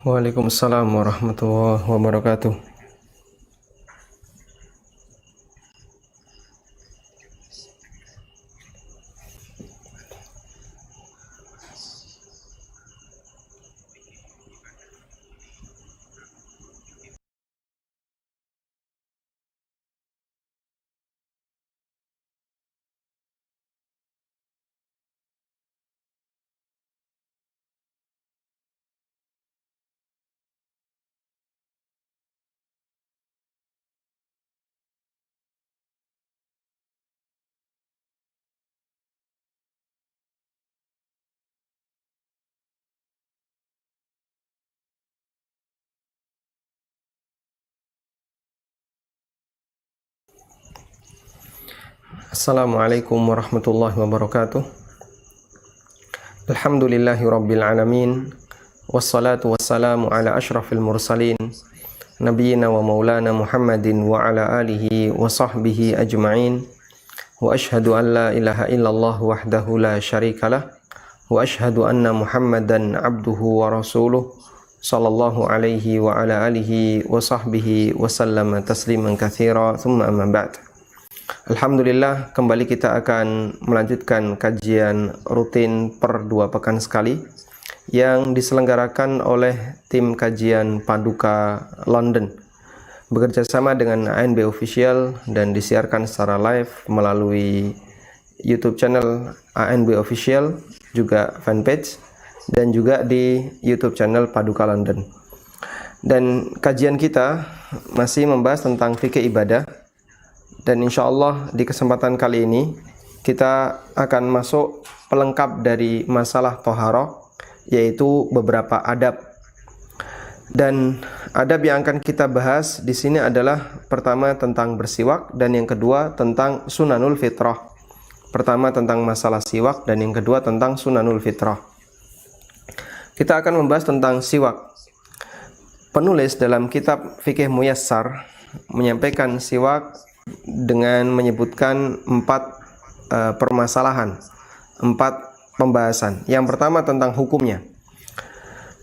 Waalaikumsalam warahmatullahi wabarakatuh. Assalamualaikum warahmatullahi wabarakatuh. Alhamdulillahi rabbil alamin. Wassalatu wassalamu ala ashrafil mursalin Nabiyyina wa maulana Muhammadin wa ala alihi wa sahbihi ajma'in. Wa ashhadu an la ilaha illallah wahdahu la syarikalah. Wa ashhadu anna Muhammadan abduhu wa rasuluh sallallahu alaihi wa ala alihi wa sahbihi wa sallama tasliman katsira. Thumma amma ba'd. Alhamdulillah, kembali kita akan melanjutkan kajian rutin per 2 pekan sekali yang diselenggarakan oleh tim kajian Paduka London bekerja sama dengan ANB Official dan disiarkan secara live melalui YouTube channel ANB Official, juga fanpage, dan juga di YouTube channel Paduka London. Dan kajian kita masih membahas tentang fikih ibadah. Dan insya Allah di kesempatan kali ini kita akan masuk pelengkap dari masalah toharoh, yaitu beberapa adab. Dan adab yang akan kita bahas di sini adalah pertama tentang bersiwak, dan yang kedua tentang sunanul fitrah. Pertama tentang masalah siwak, dan yang kedua tentang sunanul fitrah. Kita akan membahas tentang siwak. Penulis dalam kitab Fikih Muyassar menyampaikan siwak dengan menyebutkan 4 permasalahan, 4 pembahasan. Yang pertama tentang hukumnya.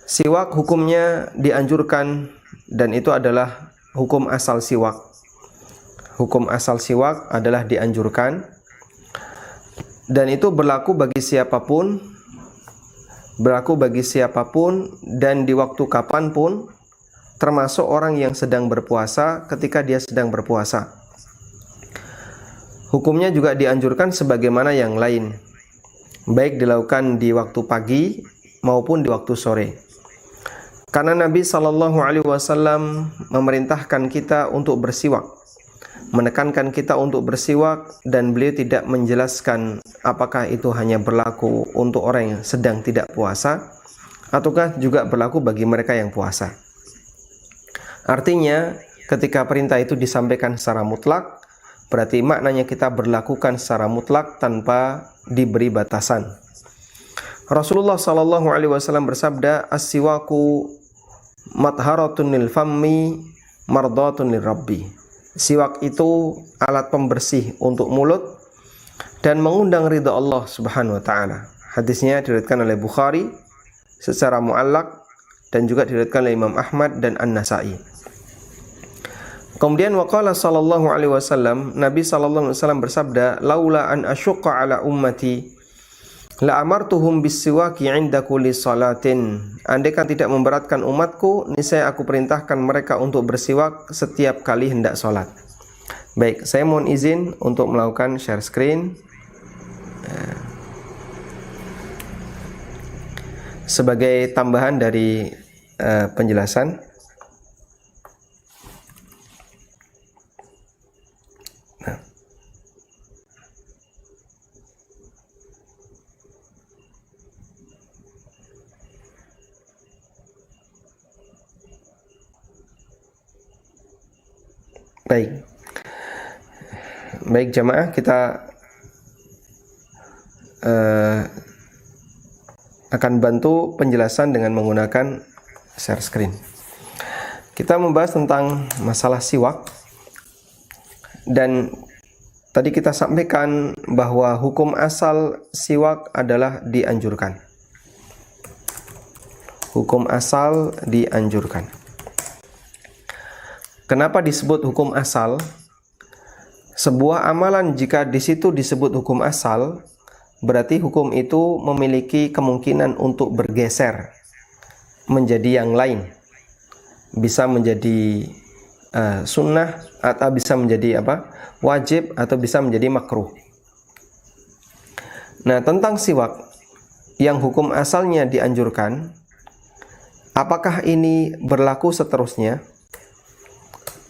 Siwak hukumnya dianjurkan, dan itu adalah hukum asal siwak. Hukum asal siwak adalah dianjurkan, dan itu berlaku bagi siapapun, dan di waktu kapanpun, termasuk orang yang sedang berpuasa ketika dia sedang berpuasa. Hukumnya juga dianjurkan sebagaimana yang lain, baik dilakukan di waktu pagi maupun di waktu sore. Karena Nabi SAW memerintahkan kita untuk bersiwak, menekankan kita untuk bersiwak, dan beliau tidak menjelaskan apakah itu hanya berlaku untuk orang yang sedang tidak puasa ataukah juga berlaku bagi mereka yang puasa. Artinya, ketika perintah itu disampaikan secara mutlak, berarti maknanya kita berlakukan secara mutlak tanpa diberi batasan. Rasulullah SAW bersabda, "As-siwaku matharatun lil fammi mardatun lir rabbi." Siwak itu alat pembersih untuk mulut dan mengundang ridha Allah Subhanahu wa taala. Hadisnya diriwayatkan oleh Bukhari secara muallaq dan juga diriwayatkan oleh Imam Ahmad dan An-Nasa'i. Kemudian waqala sallallahu alaihi wasallam, Nabi sallallahu alaihi wasallam bersabda, "Laula an asyqa ala ummati la amartuhum bis-siwaki 'inda kulli salatin." Andaikan tidak memberatkan umatku, niscaya aku perintahkan mereka untuk bersiwak setiap kali hendak salat. Baik, saya mohon izin untuk melakukan share screen sebagai tambahan dari penjelasan. Baik jamaah, kita akan bantu penjelasan dengan menggunakan share screen. Kita membahas tentang masalah siwak, dan tadi kita sampaikan bahwa hukum asal siwak adalah dianjurkan. hukum asal dianjurkan. Kenapa disebut hukum asal? Sebuah amalan jika di situ disebut hukum asal, berarti hukum itu memiliki kemungkinan untuk bergeser menjadi yang lain. Bisa menjadi sunnah, atau bisa menjadi wajib, atau bisa menjadi makruh. Nah, tentang siwak yang hukum asalnya dianjurkan, apakah ini berlaku seterusnya?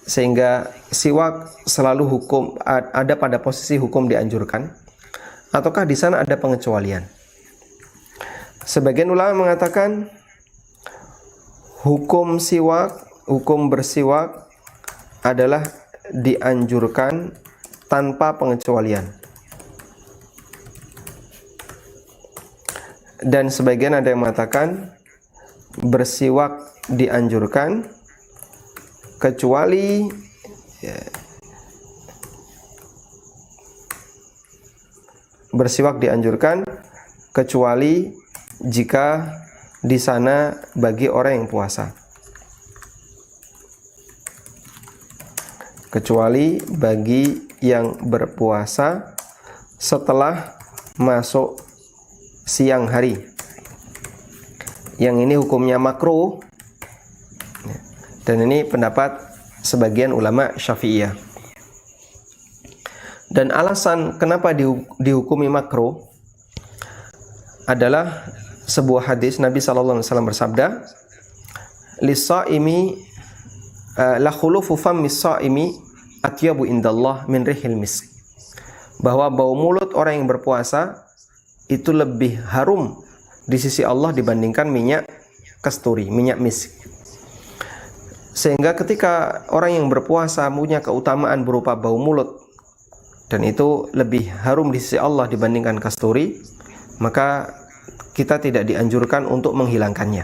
Sehingga siwak selalu hukum ada pada posisi hukum dianjurkan, ataukah di sana ada pengecualian? Sebagian ulama mengatakan hukum bersiwak adalah dianjurkan tanpa pengecualian. Dan sebagian ada yang mengatakan bersiwak dianjurkan kecuali bersiwak dianjurkan kecuali jika di sana bagi orang yang puasa. Kecuali bagi yang berpuasa setelah masuk siang hari. Yang ini hukumnya makruh, dan ini pendapat sebagian ulama Syafi'iyah. Dan alasan kenapa dihukumi makruh adalah sebuah hadis Nabi SAW bersabda, "Lis-shaimi la khulufu fammis shaimi atyabu indallah min rihil misk." Bahwa bau mulut orang yang berpuasa itu lebih harum di sisi Allah dibandingkan minyak kasturi, minyak misk. Sehingga ketika orang yang berpuasa punya keutamaan berupa bau mulut, dan itu lebih harum di sisi Allah dibandingkan kasturi, maka kita tidak dianjurkan untuk menghilangkannya.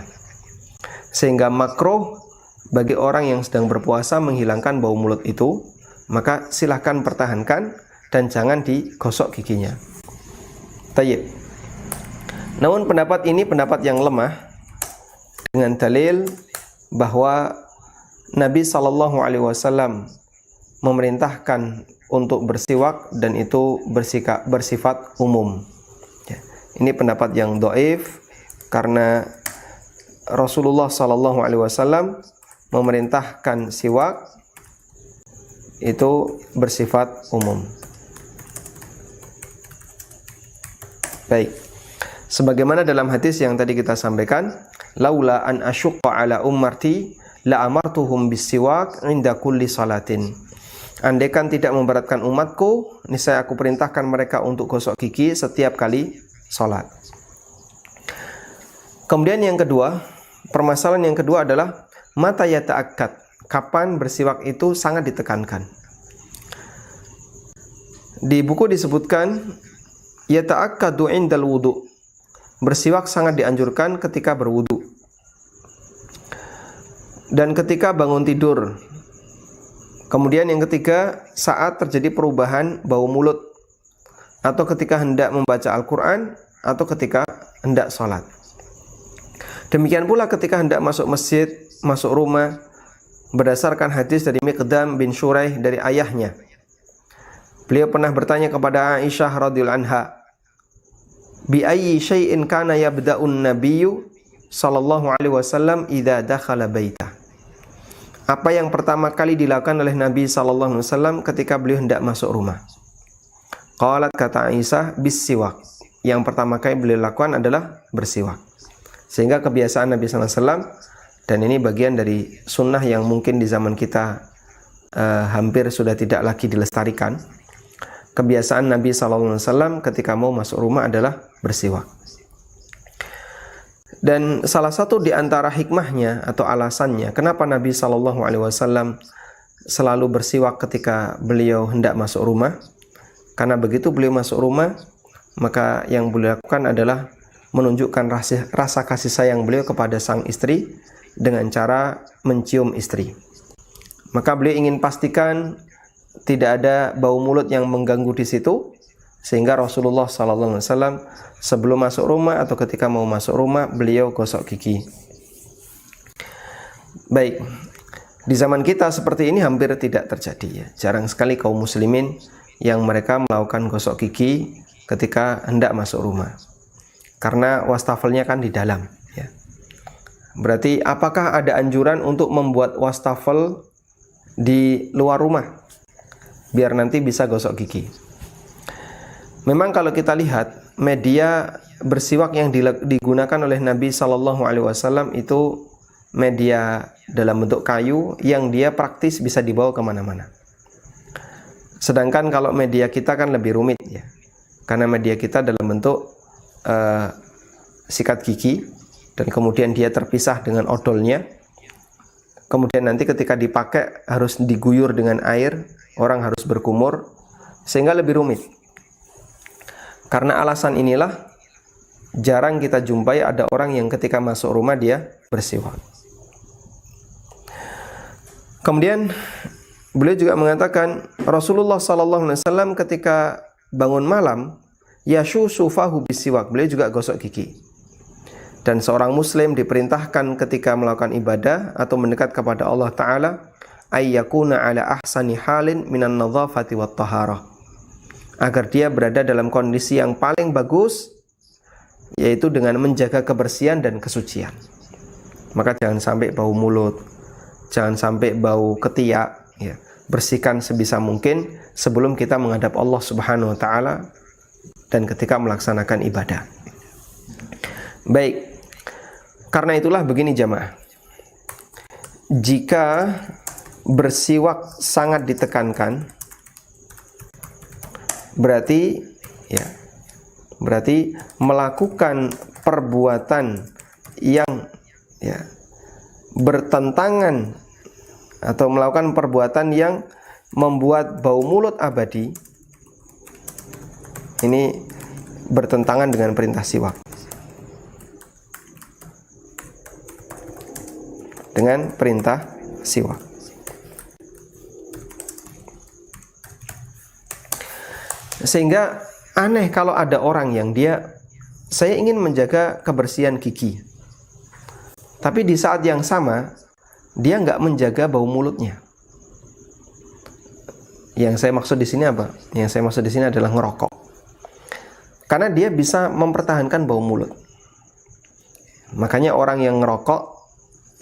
Sehingga makruh bagi orang yang sedang berpuasa menghilangkan bau mulut itu, maka silahkan pertahankan dan jangan digosok giginya. Tayyib. Namun pendapat ini pendapat yang lemah dengan dalil bahwa Nabi SAW memerintahkan untuk bersiwak dan itu bersifat umum. Ini pendapat yang dhaif karena Rasulullah SAW memerintahkan siwak itu bersifat umum. Baik. Sebagaimana dalam hadis yang tadi kita sampaikan, laula an asyqa ala ummati la amartuhum bisiwak inda kulli salatin. Andaikan tidak memberatkan umatku, niscaya aku perintahkan mereka untuk gosok gigi setiap kali salat. Kemudian yang kedua, permasalahan yang kedua adalah mata yata'akkad. Kapan bersiwak itu sangat ditekankan. Di buku disebutkan yata'akkadu indal wudu. Bersiwak sangat dianjurkan ketika berwudu dan ketika bangun tidur. Kemudian yang ketiga, saat terjadi perubahan bau mulut, atau ketika hendak membaca Al-Quran, atau ketika hendak sholat. Demikian pula ketika hendak masuk masjid, masuk rumah, berdasarkan hadis dari Miqdam bin Syuraih dari ayahnya. Beliau pernah bertanya kepada Aisyah radhiyallahu anha, bi ayyi syai'in kana yabda'un nabiyyu sallallahu alaihi wasallam idza dakhala baitah. Apa yang pertama kali dilakukan oleh Nabi sallallahu alaihi wasallam ketika beliau hendak masuk rumah? Qalat, kata Aisyah, bis-siwak. Yang pertama kali beliau lakukan adalah bersiwak. Sehingga kebiasaan Nabi sallallahu alaihi wasallam, dan ini bagian dari sunnah yang mungkin di zaman kita hampir sudah tidak lagi dilestarikan. Kebiasaan Nabi SAW ketika mau masuk rumah adalah bersiwak. Dan salah satu di antara hikmahnya atau alasannya kenapa Nabi SAW selalu bersiwak ketika beliau hendak masuk rumah, karena begitu beliau masuk rumah, maka yang beliau lakukan adalah menunjukkan rasa kasih sayang beliau kepada sang istri dengan cara mencium istri. Maka beliau ingin pastikan tidak ada bau mulut yang mengganggu di situ, sehingga Rasulullah SAW sebelum masuk rumah atau ketika mau masuk rumah beliau gosok gigi. Baik, di zaman kita seperti ini hampir tidak terjadi ya. Jarang sekali kaum muslimin yang mereka melakukan gosok gigi ketika hendak masuk rumah. Karena wastafelnya kan di dalam ya. Berarti apakah ada anjuran untuk membuat wastafel di luar rumah biar nanti bisa gosok gigi? Memang kalau kita lihat media bersiwak yang digunakan oleh Nabi SAW itu media dalam bentuk kayu yang dia praktis bisa dibawa kemana-mana. Sedangkan kalau media kita kan lebih rumit ya, karena media kita dalam bentuk sikat gigi dan kemudian dia terpisah dengan odolnya. Kemudian nanti ketika dipakai harus diguyur dengan air, orang harus berkumur sehingga lebih rumit. Karena alasan inilah jarang kita jumpai ada orang yang ketika masuk rumah dia bersiwak. Kemudian beliau juga mengatakan Rasulullah SAW ketika bangun malam yashu sufahu bisiwak, beliau juga gosok gigi. Dan seorang muslim diperintahkan ketika melakukan ibadah atau mendekat kepada Allah Ta'ala ayyakuna ala ahsani halin minan nadhafati wat taharah, agar dia berada dalam kondisi yang paling bagus, yaitu dengan menjaga kebersihan dan kesucian. Maka jangan sampai bau mulut, jangan sampai bau ketiak ya. Bersihkan sebisa mungkin sebelum kita menghadap Allah Subhanahu wa Ta'ala dan ketika melaksanakan ibadah. Baik, karena itulah begini jamaah, jika bersiwak sangat ditekankan, berarti melakukan perbuatan yang ya bertentangan atau melakukan perbuatan yang membuat bau mulut abadi, ini bertentangan dengan perintah siwak. Dengan perintah siwak. Sehingga aneh kalau ada orang yang saya ingin menjaga kebersihan gigi, tapi di saat yang sama dia nggak menjaga bau mulutnya. Yang saya maksud di sini apa? Yang saya maksud di sini adalah ngerokok. Karena dia bisa mempertahankan bau mulut. Makanya orang yang ngerokok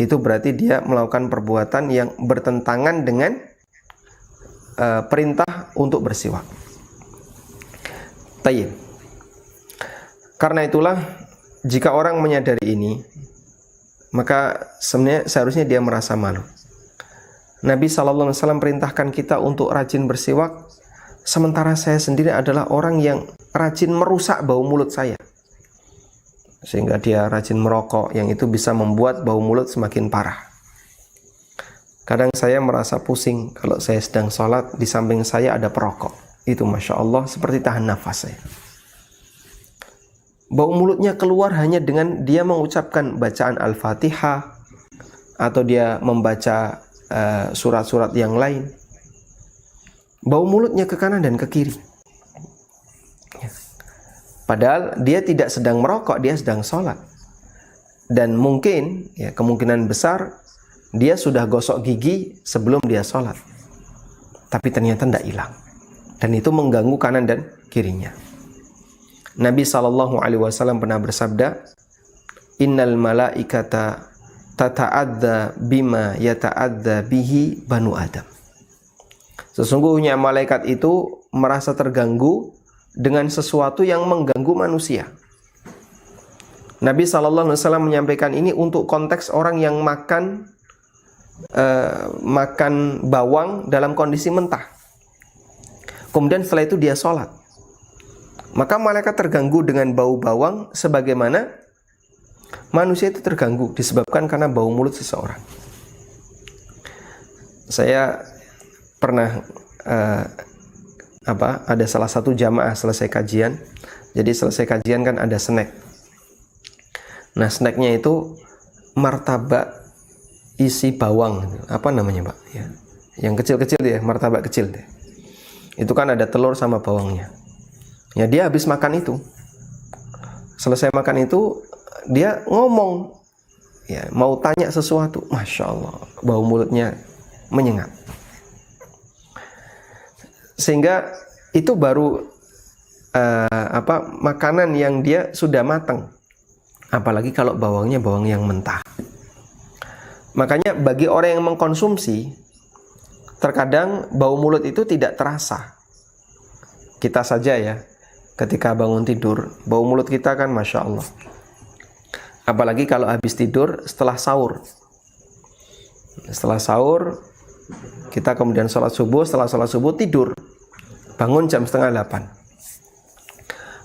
itu berarti dia melakukan perbuatan yang bertentangan dengan perintah untuk bersiwak. Tayyib. Karena itulah jika orang menyadari ini, maka seharusnya dia merasa malu. Nabi SAW perintahkan kita untuk rajin bersiwak, sementara saya sendiri adalah orang yang rajin merusak bau mulut saya. Sehingga dia rajin merokok, yang itu bisa membuat bau mulut semakin parah. Kadang saya merasa pusing kalau saya sedang sholat, di samping saya ada perokok. Itu Masya Allah seperti tahan nafas saya. Bau mulutnya keluar hanya dengan dia mengucapkan bacaan Al-Fatihah atau dia membaca surat-surat yang lain. Bau mulutnya ke kanan dan ke kiri. Padahal dia tidak sedang merokok, dia sedang sholat. Dan mungkin, ya, kemungkinan besar dia sudah gosok gigi sebelum dia sholat. Tapi ternyata tidak hilang. Dan itu mengganggu kanan dan kirinya. Nabi SAW pernah bersabda, Innal malaikata tata'adza bima yata'adza bihi banu Adam. Sesungguhnya malaikat itu merasa terganggu dengan sesuatu yang mengganggu manusia. Nabi SAW menyampaikan ini untuk konteks orang yang makan bawang dalam kondisi mentah. Kemudian setelah itu dia sholat. Maka malaikat terganggu dengan bau bawang sebagaimana manusia itu terganggu disebabkan karena bau mulut seseorang. Saya pernah ada salah satu jamaah selesai kajian. Jadi selesai kajian kan ada snack. Nah, snacknya itu martabak isi bawang. Apa namanya, Pak? Ya. Yang kecil-kecil ya, martabak kecil deh. Itu kan ada telur sama bawangnya. Ya, dia habis makan itu. Selesai makan itu, dia ngomong ya, mau tanya sesuatu, Masya Allah, bau mulutnya menyengat. Sehingga itu baru makanan yang dia sudah matang. Apalagi kalau bawangnya bawang yang mentah. Makanya bagi orang yang mengkonsumsi, terkadang bau mulut itu tidak terasa. Kita saja ya, ketika bangun tidur, bau mulut kita kan Masya Allah. Apalagi kalau habis tidur setelah sahur. Setelah sahur, kita kemudian sholat subuh, setelah sholat subuh tidur. Bangun jam 7:30.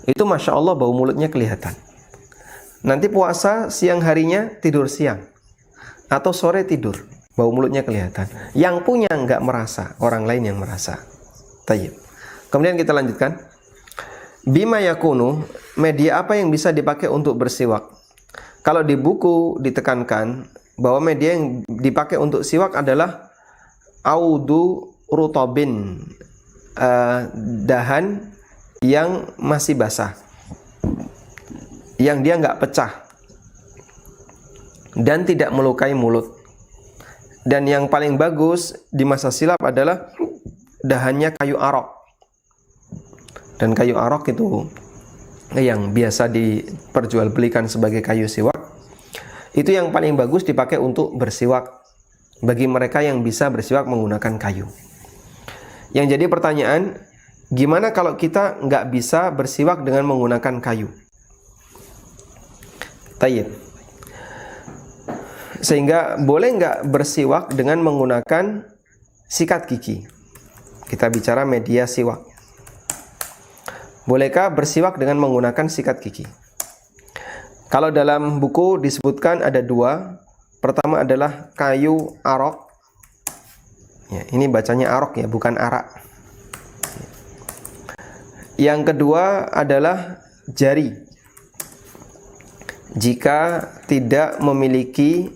Itu Masya Allah bau mulutnya kelihatan. Nanti puasa siang harinya tidur siang. Atau sore tidur, bau mulutnya kelihatan. Yang punya nggak merasa, orang lain yang merasa. Tayyib. Kemudian kita lanjutkan. Bima yakunu, media apa yang bisa dipakai untuk bersiwak? Kalau di buku ditekankan bahwa media yang dipakai untuk siwak adalah audu rutobin, dahan yang masih basah, yang dia nggak pecah dan tidak melukai mulut. Dan yang paling bagus di masa silam adalah dahannya kayu arok. Dan kayu arok itu yang biasa diperjualbelikan sebagai kayu siwak, itu yang paling bagus dipakai untuk bersiwak bagi mereka yang bisa bersiwak menggunakan kayu. Yang jadi pertanyaan, gimana kalau kita nggak bisa bersiwak dengan menggunakan kayu? Tayyib. Sehingga boleh nggak bersiwak dengan menggunakan sikat gigi? Kita bicara media siwak. Bolehkah bersiwak dengan menggunakan sikat gigi? Kalau dalam buku disebutkan ada dua. Pertama adalah kayu arok. Ya, ini bacanya arok ya, bukan arak. Yang kedua adalah jari. Jika tidak memiliki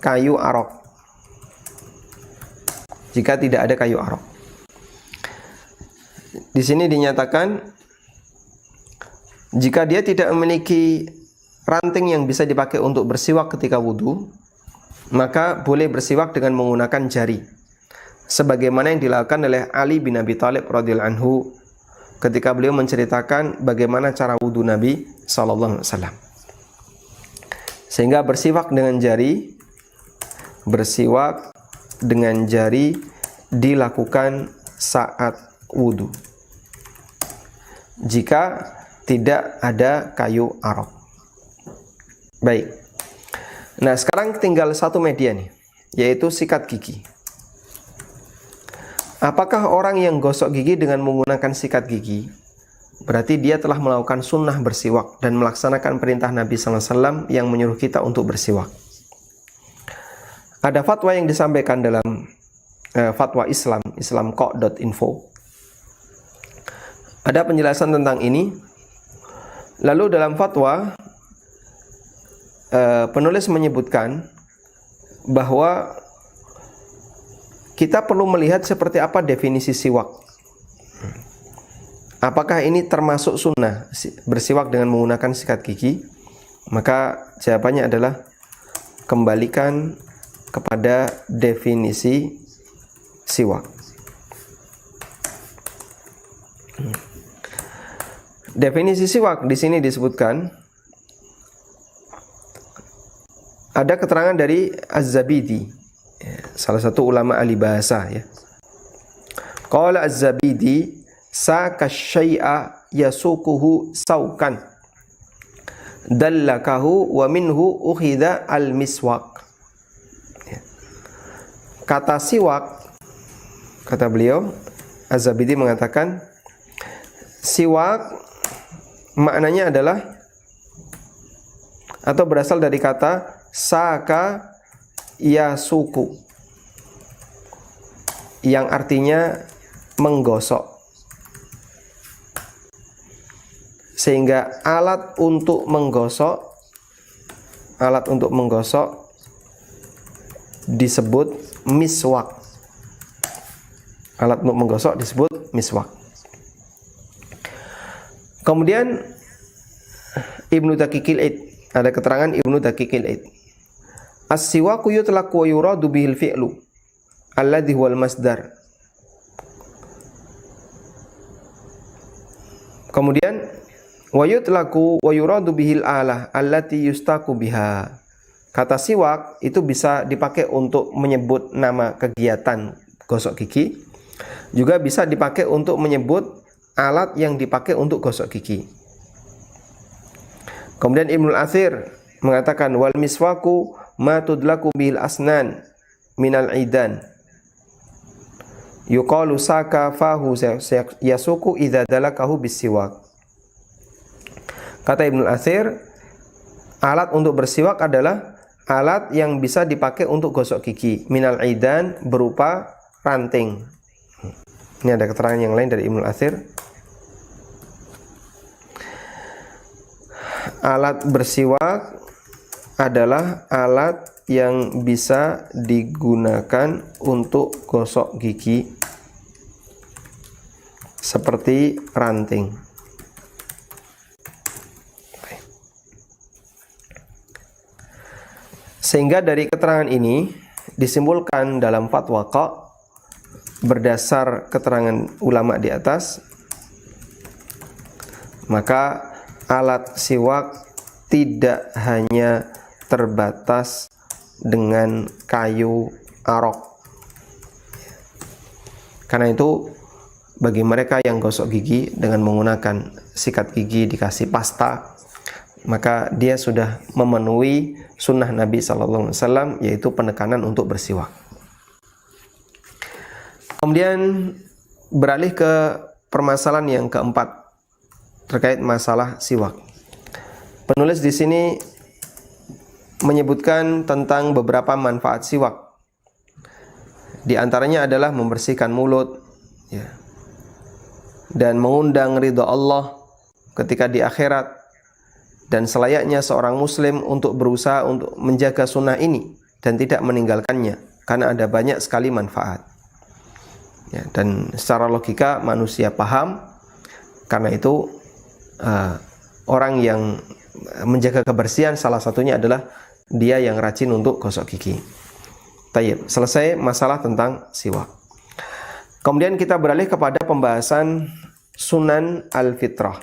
kayu arok. Jika tidak ada kayu arok. Di sini dinyatakan jika dia tidak memiliki ranting yang bisa dipakai untuk bersiwak ketika wudhu, maka boleh bersiwak dengan menggunakan jari. Sebagaimana yang dilakukan oleh Ali bin Abi Thalib radhiyallahu anhu ketika beliau menceritakan bagaimana cara wudhu Nabi sallallahu alaihi wasallam. Sehingga bersiwak dengan jari dilakukan saat wudhu. Jika tidak ada kayu arok. Baik. Nah, sekarang tinggal satu media nih, yaitu sikat gigi. Apakah orang yang gosok gigi dengan menggunakan sikat gigi, berarti dia telah melakukan sunnah bersiwak dan melaksanakan perintah Nabi SAW yang menyuruh kita untuk bersiwak? Ada fatwa yang disampaikan dalam fatwa islamco.info. Ada penjelasan tentang ini. Lalu dalam fatwa penulis menyebutkan bahwa kita perlu melihat seperti apa definisi siwak. Apakah ini termasuk sunnah bersiwak dengan menggunakan sikat gigi? Maka jawabannya adalah kembalikan kepada definisi siwak. Definisi siwak di sini disebutkan, ada keterangan dari Az-Zabidi, salah satu ulama ahli bahasa ya. Qala Az-Zabidi saka syai'a yasukuhu saukan dallakahu wa minhu ukhidha al-miswak. Kata siwak, kata beliau Az-Zabidi mengatakan siwak maknanya adalah atau berasal dari kata saka yasuku, yang artinya menggosok. Sehingga alat untuk menggosok disebut miswak. Alat untuk menggosok disebut miswak. Kemudian Ibnu Daqiqil Aid, ada keterangan Ibnu Daqiqil Aid. As-siwaku yutlaqu wa yuradu bihil fi'lu alladhi huwal masdar. Kemudian wa yutlaqu wa yuradu bihil alah allati yustaku biha. Kata siwak itu bisa dipakai untuk menyebut nama kegiatan gosok gigi, juga bisa dipakai untuk menyebut alat yang dipakai untuk gosok gigi. Kemudian Ibnul Athir mengatakan wal miswaku ma tudlaku bil asnan minal idan yuqalu saka fahu yasuku idza dalakahu bisiwak. Kata Ibnul Athir, alat untuk bersiwak adalah alat yang bisa dipakai untuk gosok gigi minal idan, berupa ranting. Ini ada keterangan yang lain dari Ibnul Athir. Alat bersiwak adalah alat yang bisa digunakan untuk gosok gigi seperti ranting. Sehingga dari keterangan ini disimpulkan dalam fatwa qa berdasar keterangan ulama di atas, maka alat siwak tidak hanya terbatas dengan kayu arok. Karena itu bagi mereka yang gosok gigi dengan menggunakan sikat gigi dikasih pasta, maka dia sudah memenuhi sunnah Nabi SAW, yaitu penekanan untuk bersiwak. Kemudian beralih ke permasalahan yang keempat terkait masalah siwak. Penulis di sini menyebutkan tentang beberapa manfaat siwak. Di antaranya adalah membersihkan mulut, ya, dan mengundang ridha Allah ketika di akhirat, dan selayaknya seorang muslim untuk berusaha untuk menjaga sunnah ini dan tidak meninggalkannya, karena ada banyak sekali manfaat, ya, dan secara logika manusia paham. Karena itu orang yang menjaga kebersihan salah satunya adalah dia yang rajin untuk gosok gigi. Tayyib, selesai masalah tentang siwak. Kemudian kita beralih kepada pembahasan sunan al-fitrah.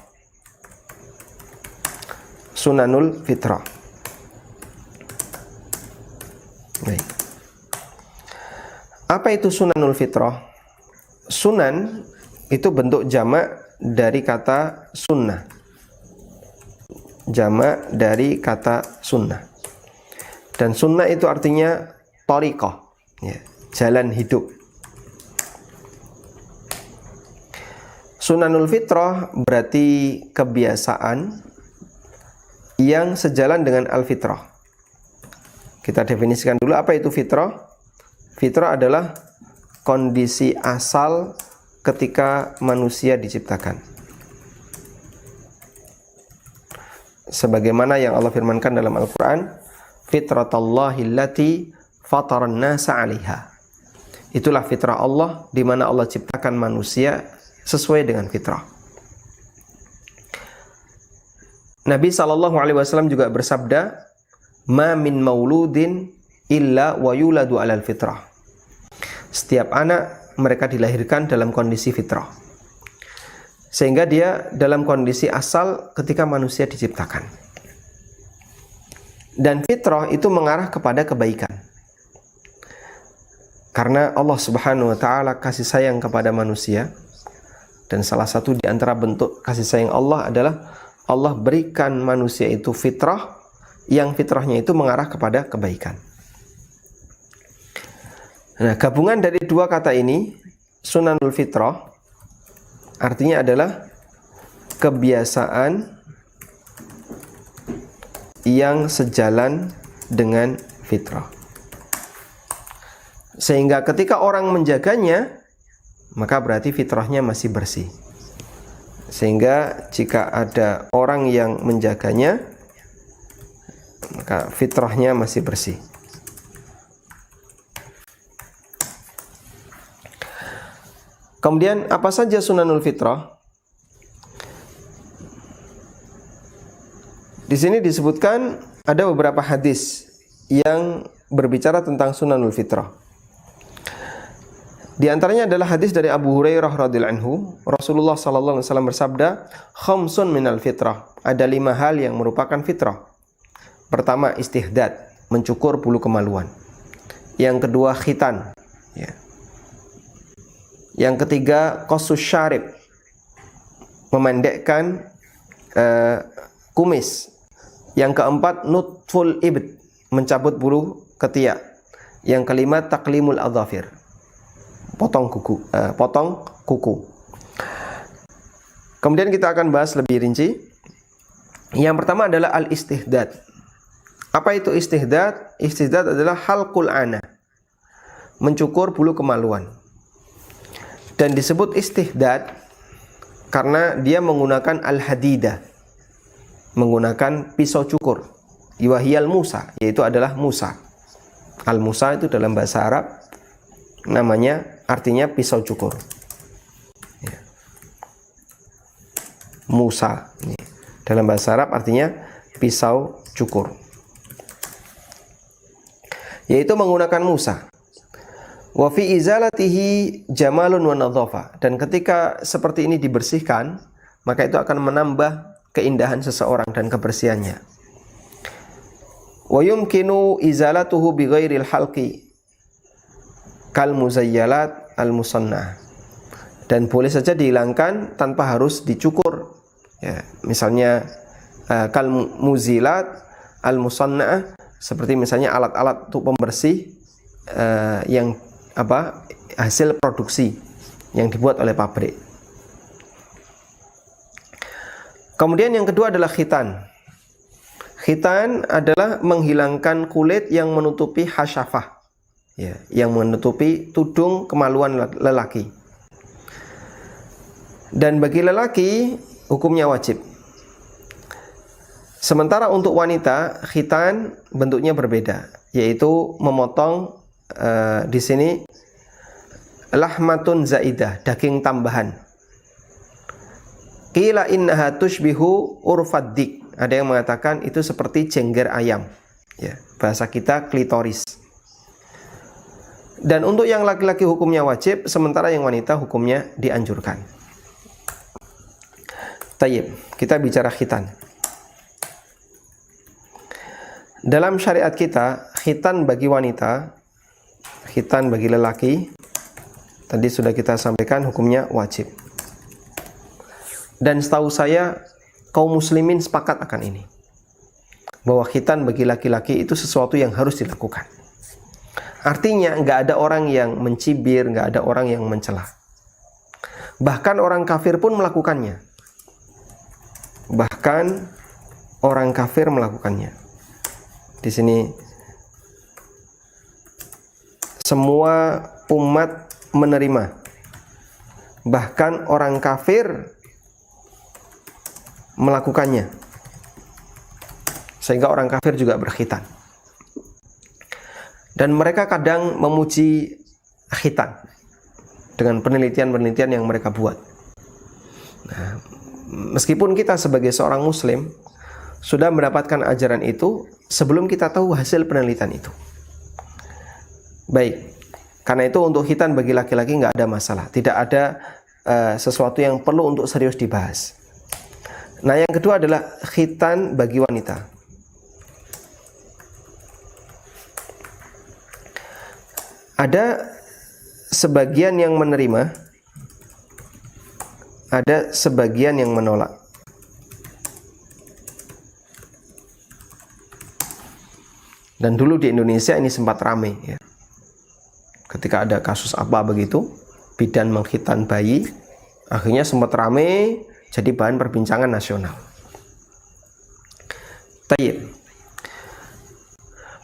Sunanul fitrah. Baik. Apa itu sunanul fitrah? Sunan itu bentuk jamak dari kata sunnah. Jamak dari kata sunnah. Dan sunnah itu artinya thariqah, ya, jalan hidup. Sunanul fitrah berarti kebiasaan yang sejalan dengan al-fitrah. Kita definisikan dulu apa itu fitrah. Fitrah adalah kondisi asal ketika manusia diciptakan. Sebagaimana yang Allah firmankan dalam Al-Quran, fitratallahi allati fataran nasa 'alaiha. Itulah fitrah Allah di mana Allah ciptakan manusia sesuai dengan fitrah. Nabi SAW juga bersabda, ma min mauludin illa wa yuladu 'alal fitrah. Setiap anak mereka dilahirkan dalam kondisi fitrah, sehingga dia dalam kondisi asal ketika manusia diciptakan. Dan fitrah itu mengarah kepada kebaikan, karena Allah Subhanahu wa ta'ala kasih sayang kepada manusia. Dan salah satu di antara bentuk kasih sayang Allah adalah Allah berikan manusia itu fitrah, yang fitrahnya itu mengarah kepada kebaikan. Nah, gabungan dari dua kata ini, sunanul fitrah, artinya adalah kebiasaan yang sejalan dengan fitrah. Sehingga ketika orang menjaganya, maka berarti fitrahnya masih bersih. Sehingga jika ada orang yang menjaganya, maka fitrahnya masih bersih. Kemudian apa saja sunanul fitrah? Di sini disebutkan ada beberapa hadis yang berbicara tentang sunanul fitrah. Di antaranya adalah hadis dari Abu Hurairah radhiyallahu anhu, Rasulullah sallallahu alaihi wasallam bersabda, "Khamsun minal fitrah." Ada 5 hal yang merupakan fitrah. Pertama, istihdad, mencukur bulu kemaluan. Yang kedua, khitan, ya. Yang ketiga, qasus syarib, memendekkan kumis. Yang keempat, nutful ibd, mencabut bulu ketiak. Yang kelima, taklimul adzafir, potong kuku. Kemudian kita akan bahas lebih rinci. Yang pertama adalah al-istihdad. Apa itu istihdad? Istihdad adalah halqul ana, mencukur bulu kemaluan. Dan disebut istihdad karena dia menggunakan al-hadidah, menggunakan pisau cukur. Wahiyal musa, yaitu adalah musa. Al-musa itu dalam bahasa Arab namanya, artinya pisau cukur. Ya. Musa dalam bahasa Arab artinya pisau cukur, yaitu menggunakan musa. Wa fi izalatihi jamalun wa nadhafa, dan ketika seperti ini dibersihkan, maka itu akan menambah keindahan seseorang dan kebersihannya. Wa yumkinu izalatuhu bighairil halqi kal muzayyalat al musannah, dan boleh saja dihilangkan tanpa harus dicukur, ya, misalnya kal muzilat al musannah, seperti misalnya alat-alat untuk pembersih yang hasil produksi yang dibuat oleh pabrik. Kemudian yang kedua adalah khitan. Khitan adalah menghilangkan kulit yang menutupi hasyafah, ya, yang menutupi tudung kemaluan lelaki. Dan bagi lelaki hukumnya wajib. Sementara untuk wanita, khitan bentuknya berbeda, yaitu memotong di sini lahmatun zaidah, daging tambahan. Qila innaha tushbihu urfaddik. Ada yang mengatakan itu seperti jengger ayam. Ya, bahasa kita klitoris. Dan untuk yang laki-laki hukumnya wajib, sementara yang wanita hukumnya dianjurkan. Tayyib, kita bicara khitan. Dalam syariat kita, khitan bagi wanita, khitan bagi lelaki, tadi sudah kita sampaikan hukumnya wajib. Dan setahu saya kaum muslimin sepakat akan ini, bahwa khitan bagi laki-laki itu sesuatu yang harus dilakukan. Artinya nggak ada orang yang mencibir, nggak ada orang yang mencela. Bahkan orang kafir pun melakukannya. Di sini semua umat menerima. Bahkan orang kafir melakukannya. Sehingga orang kafir juga berkhitan. Dan mereka kadang memuji khitan dengan penelitian-penelitian yang mereka buat. Nah, meskipun kita sebagai seorang muslim sudah mendapatkan ajaran itu sebelum kita tahu hasil penelitian itu. Baik, karena itu untuk khitan bagi laki-laki nggak ada masalah. Tidak ada sesuatu yang perlu untuk serius dibahas. Nah, yang kedua adalah khitan bagi wanita. Ada sebagian yang menerima, ada sebagian yang menolak. Dan dulu di Indonesia ini sempat ramai, ya. Ketika ada kasus apa begitu, bidan mengkhitan bayi, akhirnya sempat ramai, jadi bahan perbincangan nasional. Tayyib.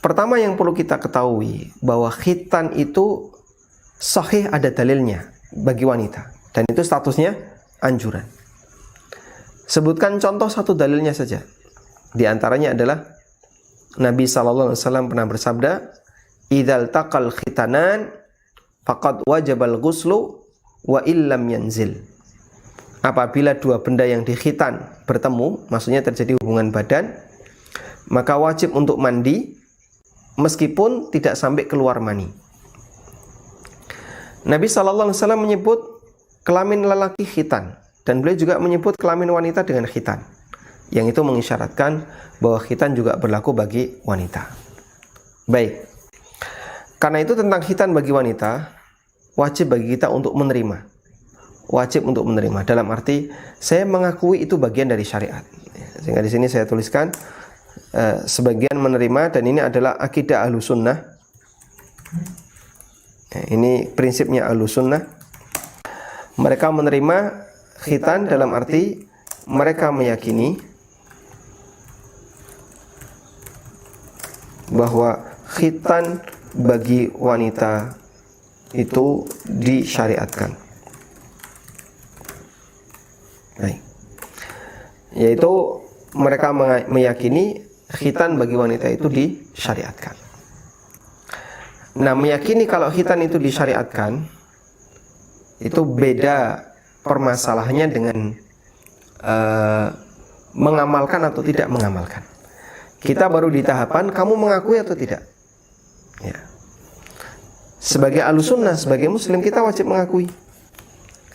Pertama yang perlu kita ketahui bahwa khitan itu sahih, ada dalilnya bagi wanita, dan itu statusnya anjuran. Sebutkan contoh satu dalilnya saja. Di antaranya adalah Nabi SAW pernah bersabda, "Idzal taqal khitanan faqad wajabal ghuslu wa illam yanzil." Apabila dua benda yang dikhitan bertemu, maksudnya terjadi hubungan badan, maka wajib untuk mandi meskipun tidak sampai keluar mani. Nabi SAW menyebut kelamin lelaki khitan, dan beliau juga menyebut kelamin wanita dengan khitan, yang itu mengisyaratkan bahwa khitan juga berlaku bagi wanita. Baik, karena itu tentang khitan bagi wanita, wajib bagi kita untuk menerima. Wajib untuk menerima, dalam arti saya mengakui itu bagian dari syariat. Sehingga di sini saya tuliskan sebagian menerima, dan ini adalah akidah Ahlussunnah. Ini prinsipnya Ahlussunnah. Mereka menerima khitan dalam arti mereka meyakini bahwa khitan bagi wanita itu disyariatkan. Baik. Yaitu mereka meyakini khitan bagi wanita itu disyariatkan. Nah, meyakini kalau khitan itu disyariatkan itu beda permasalahannya dengan mengamalkan atau tidak mengamalkan. Kita baru di tahapan kamu mengakui atau tidak. Ya. Sebagai Ahlussunnah, sebagai Muslim, kita wajib mengakui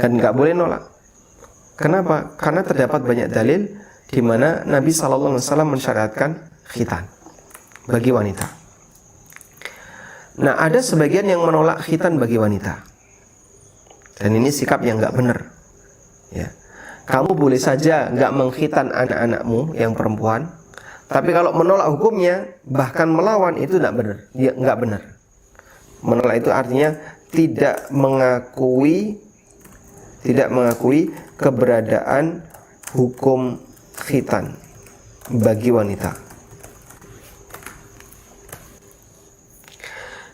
dan nggak boleh nolak. Kenapa? Karena terdapat banyak dalil di mana Nabi SAW mensyariatkan khitan bagi wanita. Nah, ada sebagian yang menolak khitan bagi wanita, dan ini sikap yang nggak benar. Ya, kamu boleh saja nggak mengkhitan anak-anakmu yang perempuan, tapi kalau menolak hukumnya bahkan melawan itu nggak benar. Ya, nggak benar. Menolak itu artinya tidak mengakui keberadaan hukum khitan bagi wanita.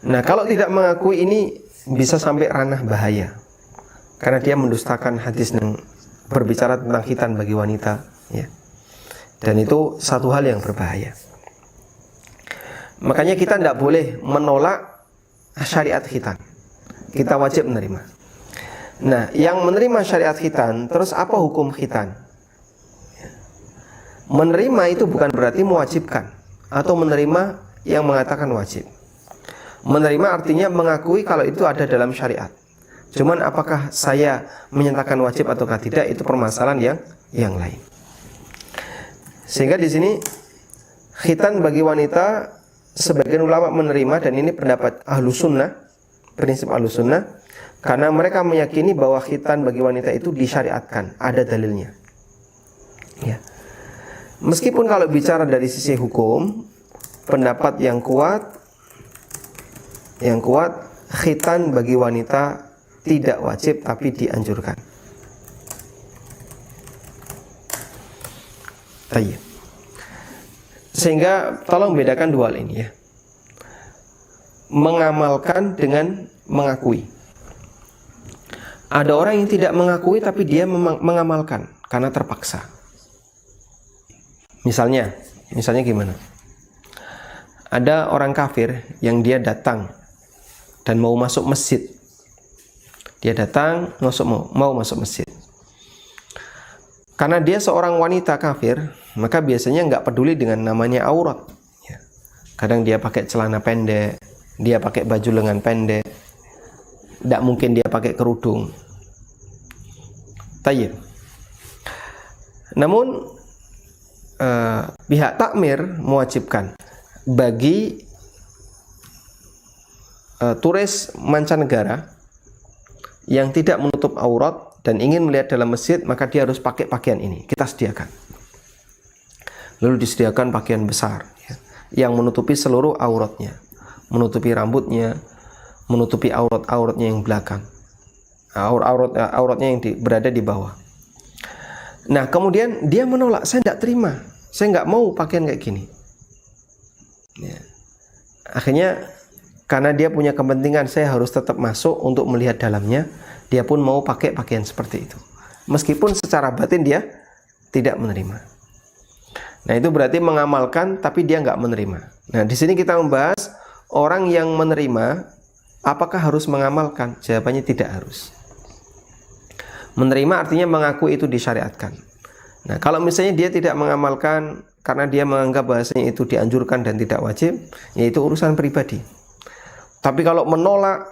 Nah, kalau tidak mengakui ini bisa sampai ranah bahaya, karena dia mendustakan hadis yang berbicara tentang khitan bagi wanita, ya. Dan itu satu hal yang berbahaya. Makanya kita tidak boleh menolak syariat khitan. Kita wajib menerima. Nah, yang menerima syariat khitan, terus apa hukum khitan? Menerima itu bukan berarti mewajibkan atau menerima yang mengatakan wajib. Menerima artinya mengakui kalau itu ada dalam syariat. Cuman apakah saya menyatakan wajib ataukah tidak, itu permasalahan yang lain. Sehingga di sini khitan bagi wanita sebagian ulama menerima, dan ini pendapat Ahlussunnah, prinsip Ahlussunnah, karena mereka meyakini bahwa khitan bagi wanita itu disyariatkan, ada dalilnya. Ya. Meskipun kalau bicara dari sisi hukum, pendapat yang kuat khitan bagi wanita tidak wajib tapi dianjurkan. Baik. Sehingga tolong bedakan dua hal ini, ya. Mengamalkan dengan mengakui. Ada orang yang tidak mengakui tapi dia mengamalkan karena terpaksa. Misalnya gimana? Ada orang kafir yang dia datang dan mau masuk masjid. Dia datang mau masuk masjid. Karena dia seorang wanita kafir, maka biasanya nggak peduli dengan namanya aurat. Ya. Kadang dia pakai celana pendek, dia pakai baju lengan pendek, tidak mungkin dia pakai kerudung. Tayyib. Namun pihak takmir mewajibkan bagi turis mancanegara yang tidak menutup aurat dan ingin melihat dalam masjid, maka dia harus pakai pakaian ini. Kita sediakan. Lalu disediakan pakaian besar, ya, yang menutupi seluruh auratnya, menutupi rambutnya, menutupi auratnya yang belakang, auratnya yang berada di bawah. Nah, kemudian dia menolak, saya tidak terima, saya nggak mau pakaian kayak gini. Ya. Akhirnya karena dia punya kepentingan, saya harus tetap masuk untuk melihat dalamnya, dia pun mau pakai pakaian seperti itu. Meskipun secara batin dia tidak menerima. Nah, itu berarti mengamalkan tapi dia nggak menerima. Nah, di sini kita membahas orang yang menerima, apakah harus mengamalkan? Jawabannya tidak harus. Menerima artinya mengakui itu disyariatkan. Nah, kalau misalnya dia tidak mengamalkan, karena dia menganggap bahasanya itu dianjurkan dan tidak wajib, yaitu urusan pribadi. Tapi kalau menolak,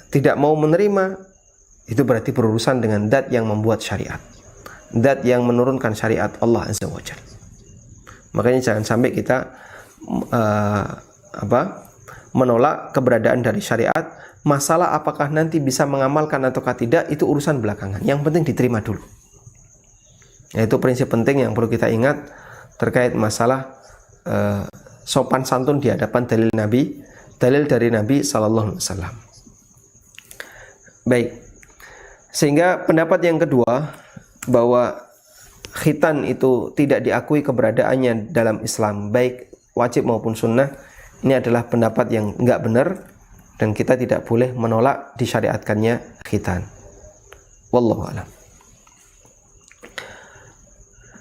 tidak mau menerima, itu berarti berurusan dengan zat yang membuat syariat, zat yang menurunkan syariat Allah Azza wa Jalla. Makanya jangan sampai kita menolak keberadaan dari syariat. Masalah apakah nanti bisa mengamalkan ataukah tidak, itu urusan belakangan. Yang penting diterima dulu. Yaitu prinsip penting yang perlu kita ingat terkait masalah sopan santun di hadapan dalil dari Nabi Sallallahu Alaihi Wasallam. Baik, sehingga pendapat yang kedua bahwa khitan itu tidak diakui keberadaannya dalam Islam, baik wajib maupun sunnah, ini adalah pendapat yang enggak benar dan kita tidak boleh menolak disyariatkannya khitan. Wallahu a'lam.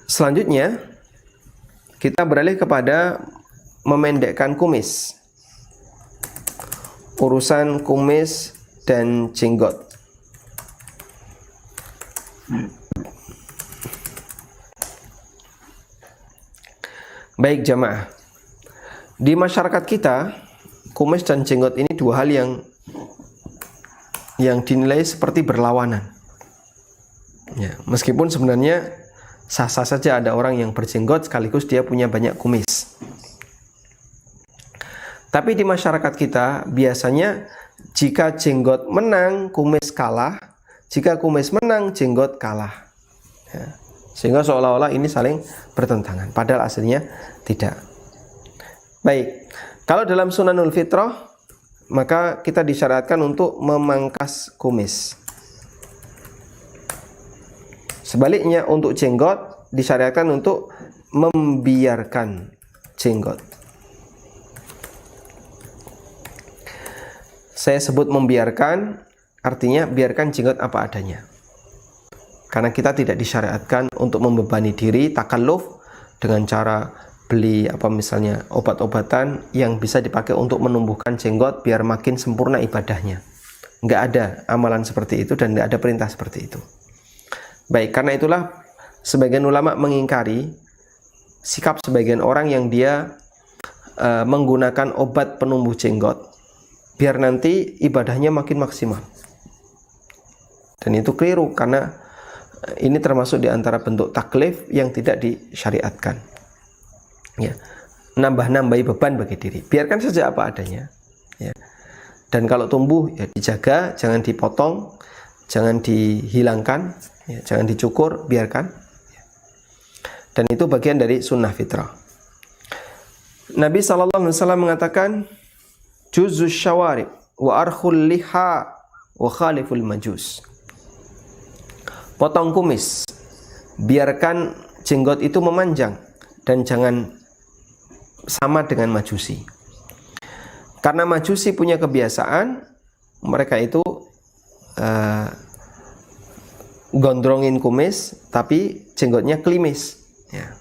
Selanjutnya kita beralih kepada memendekkan kumis. Urusan kumis dan jenggot. Baik jamaah, di masyarakat kita kumis dan jenggot ini dua hal yang dinilai seperti berlawanan. Ya, meskipun sebenarnya sah-sah saja ada orang yang berjenggot sekaligus dia punya banyak kumis. Tapi di masyarakat kita biasanya jika jenggot menang, kumis kalah. Jika kumis menang, jenggot kalah. Ya. Sehingga seolah-olah ini saling bertentangan. Padahal aslinya tidak. Baik, kalau dalam sunanul fitrah, maka kita disyariatkan untuk memangkas kumis. Sebaliknya untuk jenggot disyariatkan untuk membiarkan jenggot. Saya sebut membiarkan, artinya biarkan jenggot apa adanya. Karena kita tidak disyariatkan untuk membebani diri takalluf dengan cara beli misalnya obat-obatan yang bisa dipakai untuk menumbuhkan jenggot biar makin sempurna ibadahnya. Nggak ada amalan seperti itu dan nggak ada perintah seperti itu. Baik, karena itulah sebagian ulama mengingkari sikap sebagian orang yang dia menggunakan obat penumbuh jenggot biar nanti ibadahnya makin maksimal. Dan itu keliru karena ini termasuk di antara bentuk taklif yang tidak disyariatkan. Ya, nambah-nambahi beban bagi diri. Biarkan saja apa adanya. Ya. Dan kalau tumbuh ya dijaga, jangan dipotong, jangan dihilangkan, ya, jangan dicukur, biarkan. Dan itu bagian dari sunnah fitrah. Nabi SAW mengatakan, Juzus syawarib wa arkhul liha wa khaliful majus. Potong kumis, biarkan jenggot itu memanjang dan jangan sama dengan majusi. Karena majusi punya kebiasaan mereka itu gondrongin kumis tapi jenggotnya klimis ya.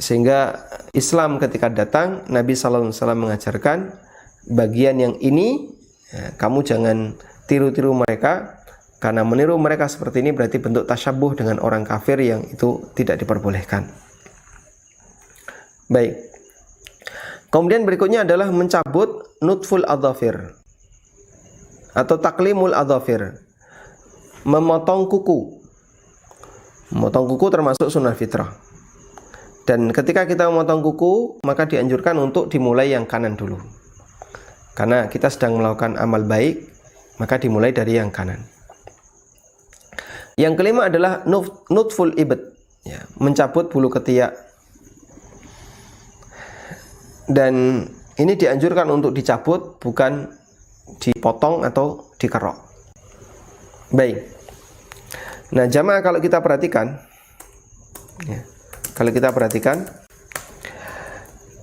Sehingga Islam ketika datang, Nabi SAW mengajarkan bagian yang ini ya, kamu jangan tiru-tiru mereka, karena meniru mereka seperti ini berarti bentuk tasyabuh dengan orang kafir yang itu tidak diperbolehkan. Baik. Kemudian berikutnya adalah mencabut nutful adhafir atau taklimul adhafir, memotong kuku. Memotong kuku termasuk sunnah fitrah. Dan ketika kita memotong kuku, maka dianjurkan untuk dimulai yang kanan dulu. Karena kita sedang melakukan amal baik, maka dimulai dari yang kanan. Yang kelima adalah nutful ibad, ya, mencabut bulu ketiak. Dan ini dianjurkan untuk dicabut, bukan dipotong atau dikerok. Baik. Nah, jamaah kalau kita perhatikan, ya,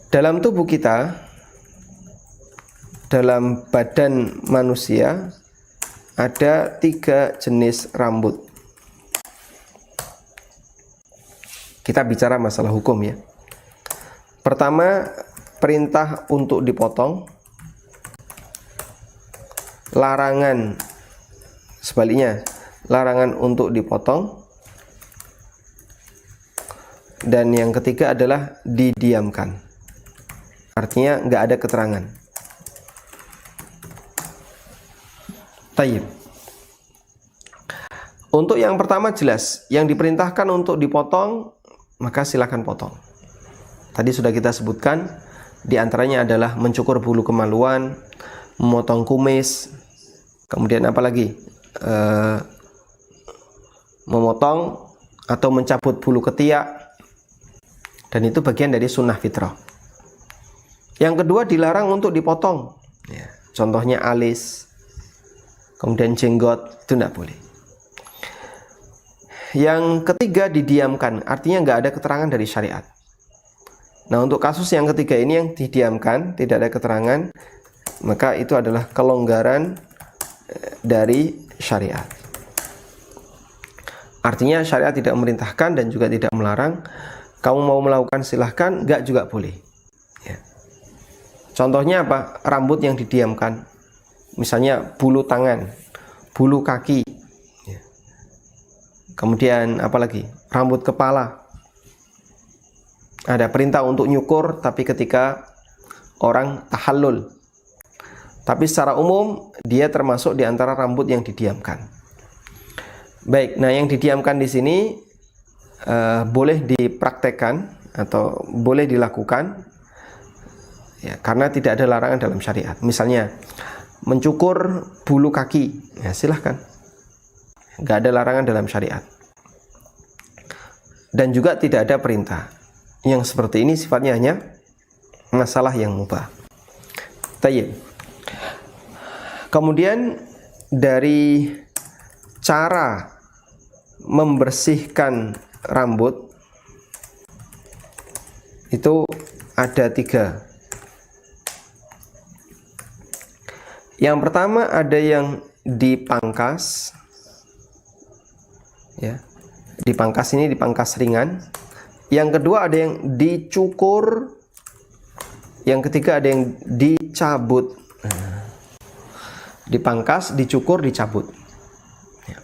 dalam tubuh kita, dalam badan manusia ada 3 jenis rambut. Kita bicara masalah hukum ya. Pertama, perintah untuk dipotong. Larangan sebaliknya, larangan untuk dipotong. Dan yang ketiga adalah didiamkan. Artinya nggak ada keterangan. Tayyib. Untuk yang pertama jelas, yang diperintahkan untuk dipotong, maka silakan potong. Tadi sudah kita sebutkan, di antaranya adalah mencukur bulu kemaluan, memotong kumis, kemudian apa lagi? Memotong atau mencabut bulu ketiak, dan itu bagian dari sunnah fitrah. Yang kedua dilarang untuk dipotong, ya, contohnya alis, kemudian jenggot, itu tidak boleh. Yang ketiga didiamkan, artinya nggak ada keterangan dari syariat. Nah, untuk kasus yang ketiga ini yang didiamkan, tidak ada keterangan, maka itu adalah kelonggaran dari syariat. Artinya syariat tidak memerintahkan dan juga tidak melarang. Kamu mau melakukan silahkan, nggak juga boleh. Ya. Contohnya apa? Rambut yang didiamkan, misalnya bulu tangan, bulu kaki, ya. Kemudian apa lagi? Rambut kepala. Ada perintah untuk nyukur, tapi ketika orang tahallul. Tapi secara umum dia termasuk di antara rambut yang didiamkan. Baik, nah yang didiamkan di sini boleh dipraktekkan atau boleh dilakukan, ya, karena tidak ada larangan dalam syariat. Misalnya mencukur bulu kaki, ya silahkan, nggak ada larangan dalam syariat. Dan juga tidak ada perintah. Yang seperti ini sifatnya hanya masalah yang mubah. Tayyib. Kemudian dari cara membersihkan rambut itu ada 3. Yang pertama ada yang dipangkas, ya, dipangkas ini dipangkas ringan. Yang kedua ada yang dicukur. Yang ketiga ada yang dicabut. Dipangkas, dicukur, dicabut. Ya.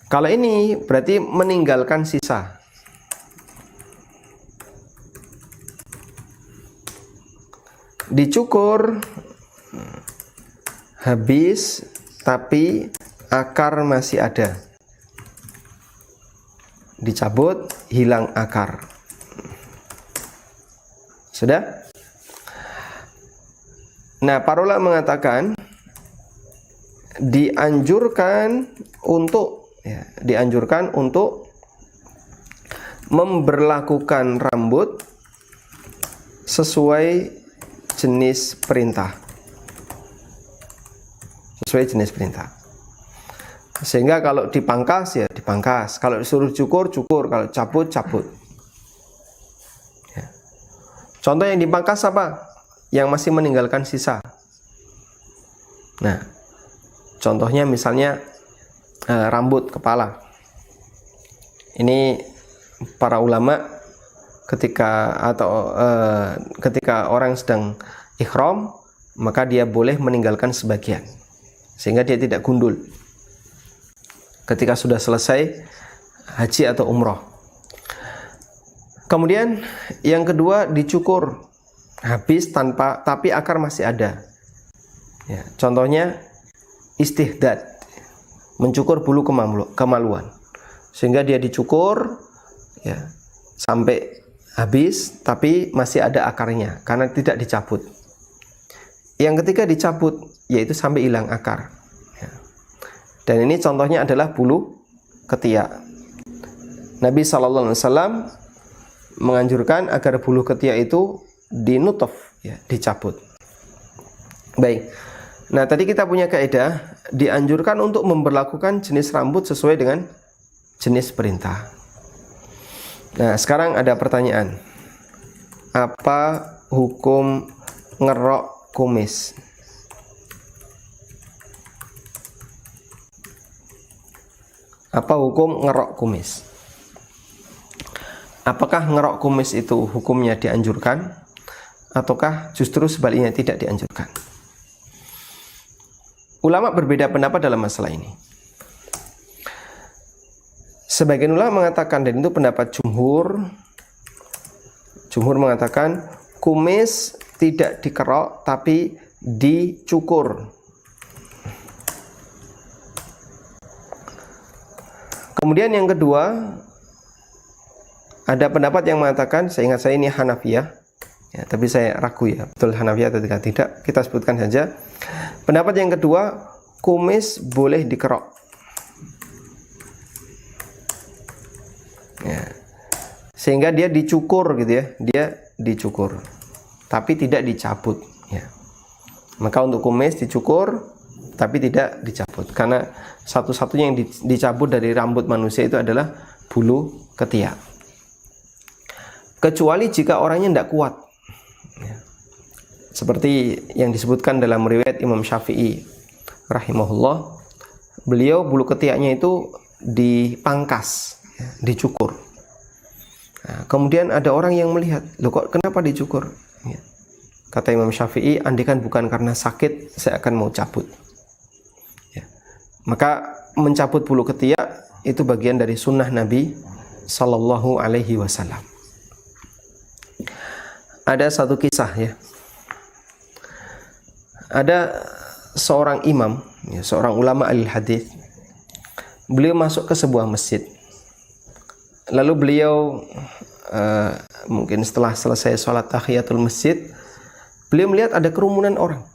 Kalau ini berarti meninggalkan sisa. Dicukur habis, tapi akar masih ada. Dicabut, hilang akar. Sudah? Nah, para ulama mengatakan dianjurkan untuk memberlakukan rambut sesuai jenis perintah. Sesuai jenis perintah. Sehingga kalau dipangkas ya dipangkas, kalau disuruh cukur, cukur, kalau cabut, cabut. Ya. Contoh yang dipangkas apa? Yang masih meninggalkan sisa. Nah, contohnya misalnya rambut kepala. Ini para ulama ketika orang sedang ihram, maka dia boleh meninggalkan sebagian sehingga dia tidak gundul ketika sudah selesai haji atau umroh. Kemudian yang kedua dicukur habis tapi akar masih ada. Ya, contohnya istihdad, mencukur bulu kemaluan, sehingga dia dicukur ya sampai habis tapi masih ada akarnya karena tidak dicabut. Yang ketiga dicabut, yaitu sampai hilang akar. Ya. Dan ini contohnya adalah bulu ketiak. Nabi SAW menganjurkan agar bulu ketiak itu dinutuf, ya, dicabut. Baik. Nah, tadi kita punya kaidah dianjurkan untuk memberlakukan jenis rambut sesuai dengan jenis perintah. Nah, sekarang ada pertanyaan. Apa hukum ngerok kumis? Apa hukum ngerok kumis? Apakah ngerok kumis itu hukumnya dianjurkan ataukah justru sebaliknya tidak dianjurkan? Ulama berbeda pendapat dalam masalah ini. Sebagian ulama mengatakan, dan itu pendapat jumhur mengatakan kumis tidak dikerok tapi dicukur. Kemudian yang kedua, ada pendapat yang mengatakan, saya ingat saya ini Hanafiyah, ya, tapi saya ragu ya, betul Hanafiyah atau tidak, kita sebutkan saja. Pendapat yang kedua, kumis boleh dikerok. Ya. Sehingga dia dicukur gitu ya, dia dicukur, tapi tidak dicabut. Ya. Maka untuk kumis dicukur, tapi tidak dicabut, karena satu-satunya yang dicabut dari rambut manusia itu adalah bulu ketiak. Kecuali jika orangnya tidak kuat, ya. Seperti yang disebutkan dalam riwayat Imam Syafi'i rahimahullah, beliau bulu ketiaknya itu dipangkas, ya, dicukur. Nah, kemudian ada orang yang melihat, loh kok kenapa dicukur? Ya. Kata Imam Syafi'i, andikan bukan karena sakit, saya akan mau cabut. Ya. Maka mencabut bulu ketiak itu bagian dari sunnah Nabi Sallallahu Alaihi Wasallam. Ada satu kisah ya. Ada seorang imam, ya, seorang ulama al-hadis. Beliau masuk ke sebuah masjid. Lalu beliau mungkin setelah selesai sholat tahiyatul masjid, beliau melihat ada kerumunan orang.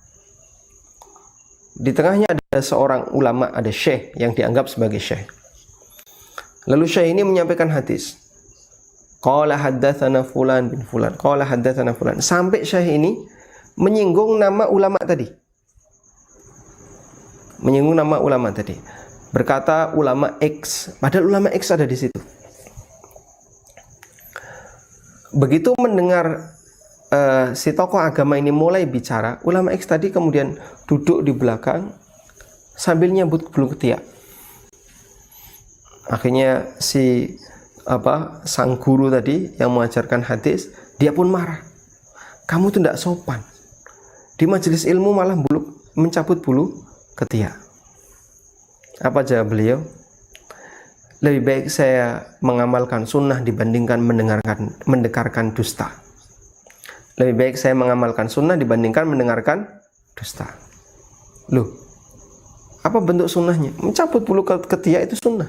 Di tengahnya ada seorang ulama, ada syekh yang dianggap sebagai syekh. Lalu syekh ini menyampaikan hadis. Qala haddatsana fulan bin fulan, qala haddatsana fulan. Sampai syekh ini menyinggung nama ulama tadi. Menyinggung nama ulama tadi. Berkata ulama X, padahal ulama X ada di situ. Begitu mendengar si tokoh agama ini mulai bicara, ulama X tadi kemudian duduk di belakang sambil nyambut bulu ketiak. Akhirnya sang guru tadi yang mengajarkan hadis, dia pun marah. Kamu tuh tidak sopan. Di majelis ilmu malah mencabut bulu ketiak. Apa jawab beliau? Lebih baik saya mengamalkan sunnah dibandingkan mendengarkan dusta. Lebih baik saya mengamalkan sunnah dibandingkan mendengarkan dusta. Loh, apa bentuk sunnahnya? Mencabut bulu ketiak itu sunnah.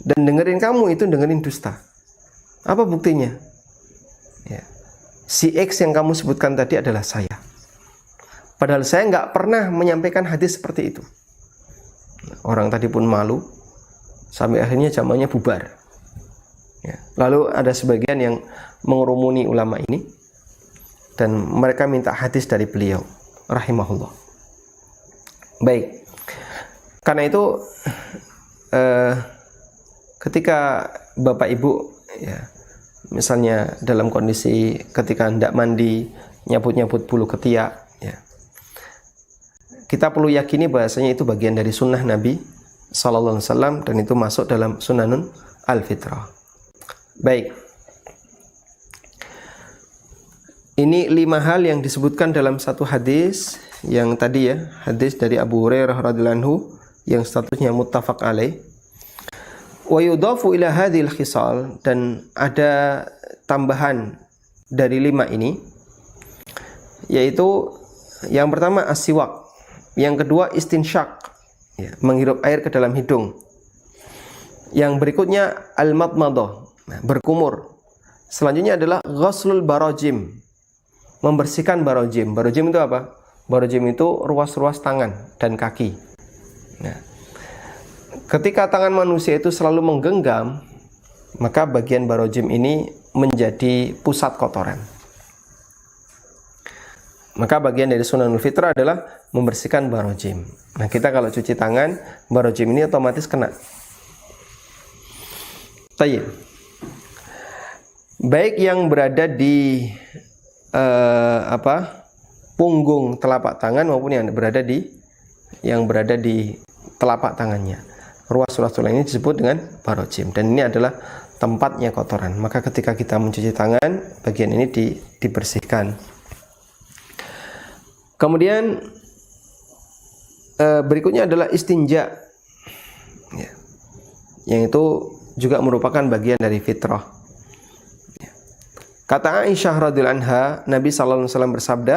Dan dengerin kamu itu dengerin dusta. Apa buktinya? Ya. Si X yang kamu sebutkan tadi adalah saya. Padahal saya nggak pernah menyampaikan hadis seperti itu. Orang tadi pun malu. Sampai akhirnya jamaahnya bubar. Ya. Lalu ada sebagian yang mengerumuni ulama ini. Dan mereka minta hadis dari beliau. Rahimahullah. Baik. Karena itu ketika Bapak Ibu ya, misalnya dalam kondisi ketika hendak mandi, nyabut-nyabut bulu ketiak ya, kita perlu yakini bahasanya itu bagian dari sunnah Nabi Sallallahu Alaihi Wasallam, dan itu masuk dalam sunanun al-fitrah. Baik, ini 5 hal yang disebutkan dalam satu hadis yang tadi ya, hadis dari Abu Hurairah radhiyallahu anhu yang statusnya muttafaq alaih. Wa yudhafu ila hadhil khisal, dan ada tambahan dari 5 ini, yaitu yang pertama as-siwak, yang kedua istinsyak, ya, menghirup air ke dalam hidung, yang berikutnya al-madmadah, berkumur, selanjutnya adalah ghuslul barajim, membersihkan barajim. Barajim itu apa? Barajim itu ruas-ruas tangan dan kaki. Nah, ketika tangan manusia itu selalu menggenggam, maka bagian barojim ini menjadi pusat kotoran. Maka bagian dari sunanul fitrah adalah membersihkan barojim. Nah, kita kalau cuci tangan, barojim ini otomatis kena. Tayyib. Baik yang berada di punggung telapak tangan maupun yang berada di telapak tangannya. Ruas-ruas tulang ini disebut dengan barojim, dan ini adalah tempatnya kotoran. Maka ketika kita mencuci tangan, bagian ini dibersihkan. Kemudian berikutnya adalah istinja, ya. yang itu juga merupakan bagian dari fitrah. Kata Aisyah radhiyallahu anha, Nabi sallallahu alaihi wasallam bersabda,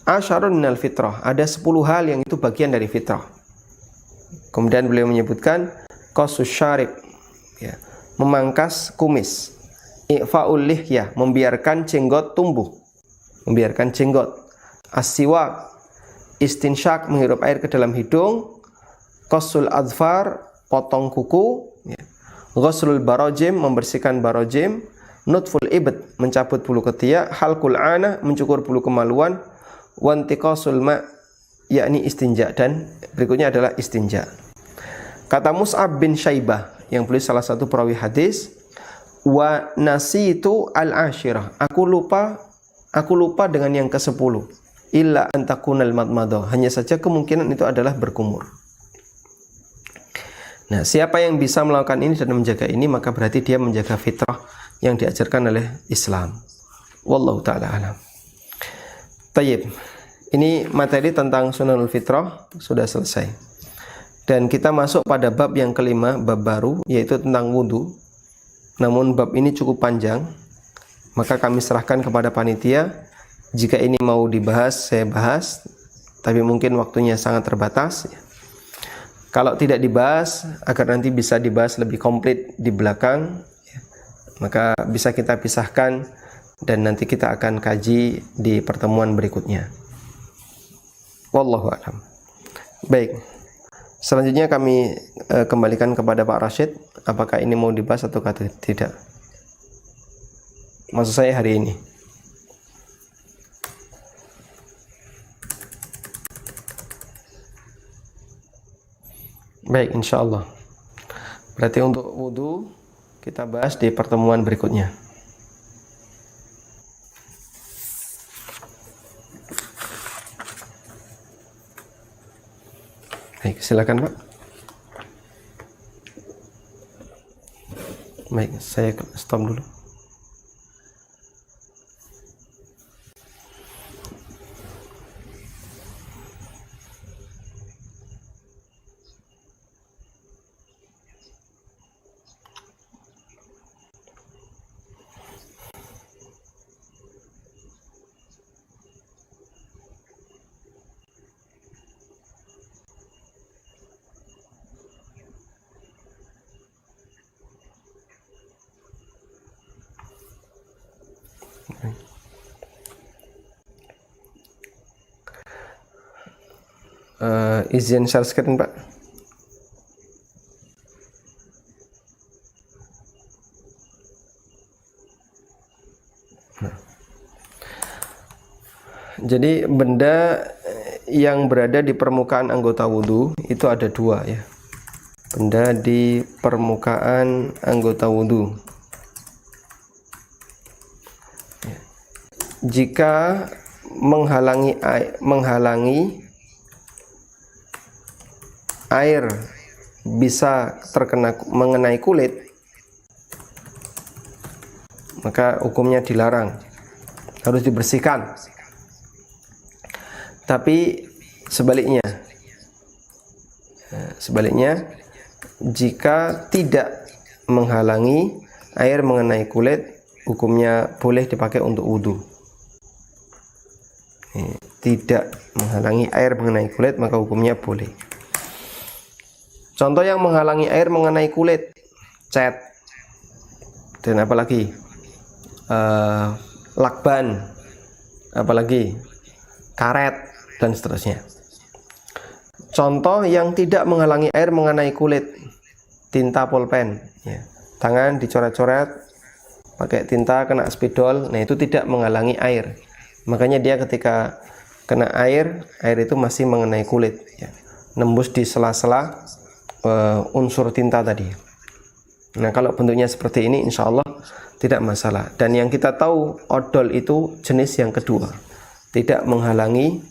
"Asyarun minal fitrah." Ada 10 hal yang itu bagian dari fitrah. Kemudian beliau menyebutkan qasus syarib, ya, memangkas kumis. I'faul lihyah, membiarkan jenggot tumbuh. Membiarkan jenggot. As-siwak, istinsyak, menghirup air ke dalam hidung. Qasul adfar, potong kuku, ya. Ghuslul barajim, membersihkan barajim. Nutful ibd, mencabut bulu ketiak. Halqul anah, mencukur bulu kemaluan. Wantiqasul ma', yakni istinja, dan berikutnya adalah istinja. Kata Mus'ab bin Syaibah yang beliau salah satu perawi hadis, wa nasitu al-ashirah, aku lupa dengan yang ke-10, illa antakunal madmadah, hanya saja kemungkinan itu adalah berkumur. Nah, siapa yang bisa melakukan ini dan menjaga ini, maka berarti dia menjaga fitrah yang diajarkan oleh Islam. Wallahu ta'ala alam. Tayyib. Ini materi tentang sunanul fitrah sudah selesai. Dan kita masuk pada bab yang kelima, bab baru, yaitu tentang wudu. Namun bab ini cukup panjang, maka kami serahkan kepada panitia. Jika ini mau dibahas, saya bahas, tapi mungkin waktunya sangat terbatas. Kalau tidak dibahas, agar nanti bisa dibahas lebih komplit di belakang, maka bisa kita pisahkan dan nanti kita akan kaji di pertemuan berikutnya. Wallahu a'lam. Baik. Selanjutnya kami kembalikan kepada Pak Rashid, apakah ini mau dibahas atau tidak. Maksud saya hari ini. Baik, insya Allah. Berarti untuk wudu kita bahas di pertemuan berikutnya. Baik, silakan Pak. Baik, saya stop dulu. Izin share screen Pak. Jadi benda yang berada di permukaan anggota wudu itu ada 2 ya. Benda di permukaan anggota wudu. Jika menghalangi air bisa mengenai kulit, maka hukumnya dilarang, harus dibersihkan. Tapi sebaliknya, jika tidak menghalangi air mengenai kulit, hukumnya boleh dipakai untuk wudu. Tidak menghalangi air mengenai kulit, maka hukumnya boleh. Contoh yang menghalangi air mengenai kulit, cat, dan apalagi lakban, apalagi karet, dan seterusnya. Contoh yang tidak menghalangi air mengenai kulit, tinta pulpen, ya. Tangan dicoret-coret pakai tinta, kena spidol, nah itu tidak menghalangi air. Makanya dia ketika kena air itu masih mengenai kulit, ya. Nembus di sela-sela unsur tinta tadi. Nah, kalau bentuknya seperti ini, insya Allah tidak masalah. Dan yang kita tahu, odol itu jenis yang kedua, tidak menghalangi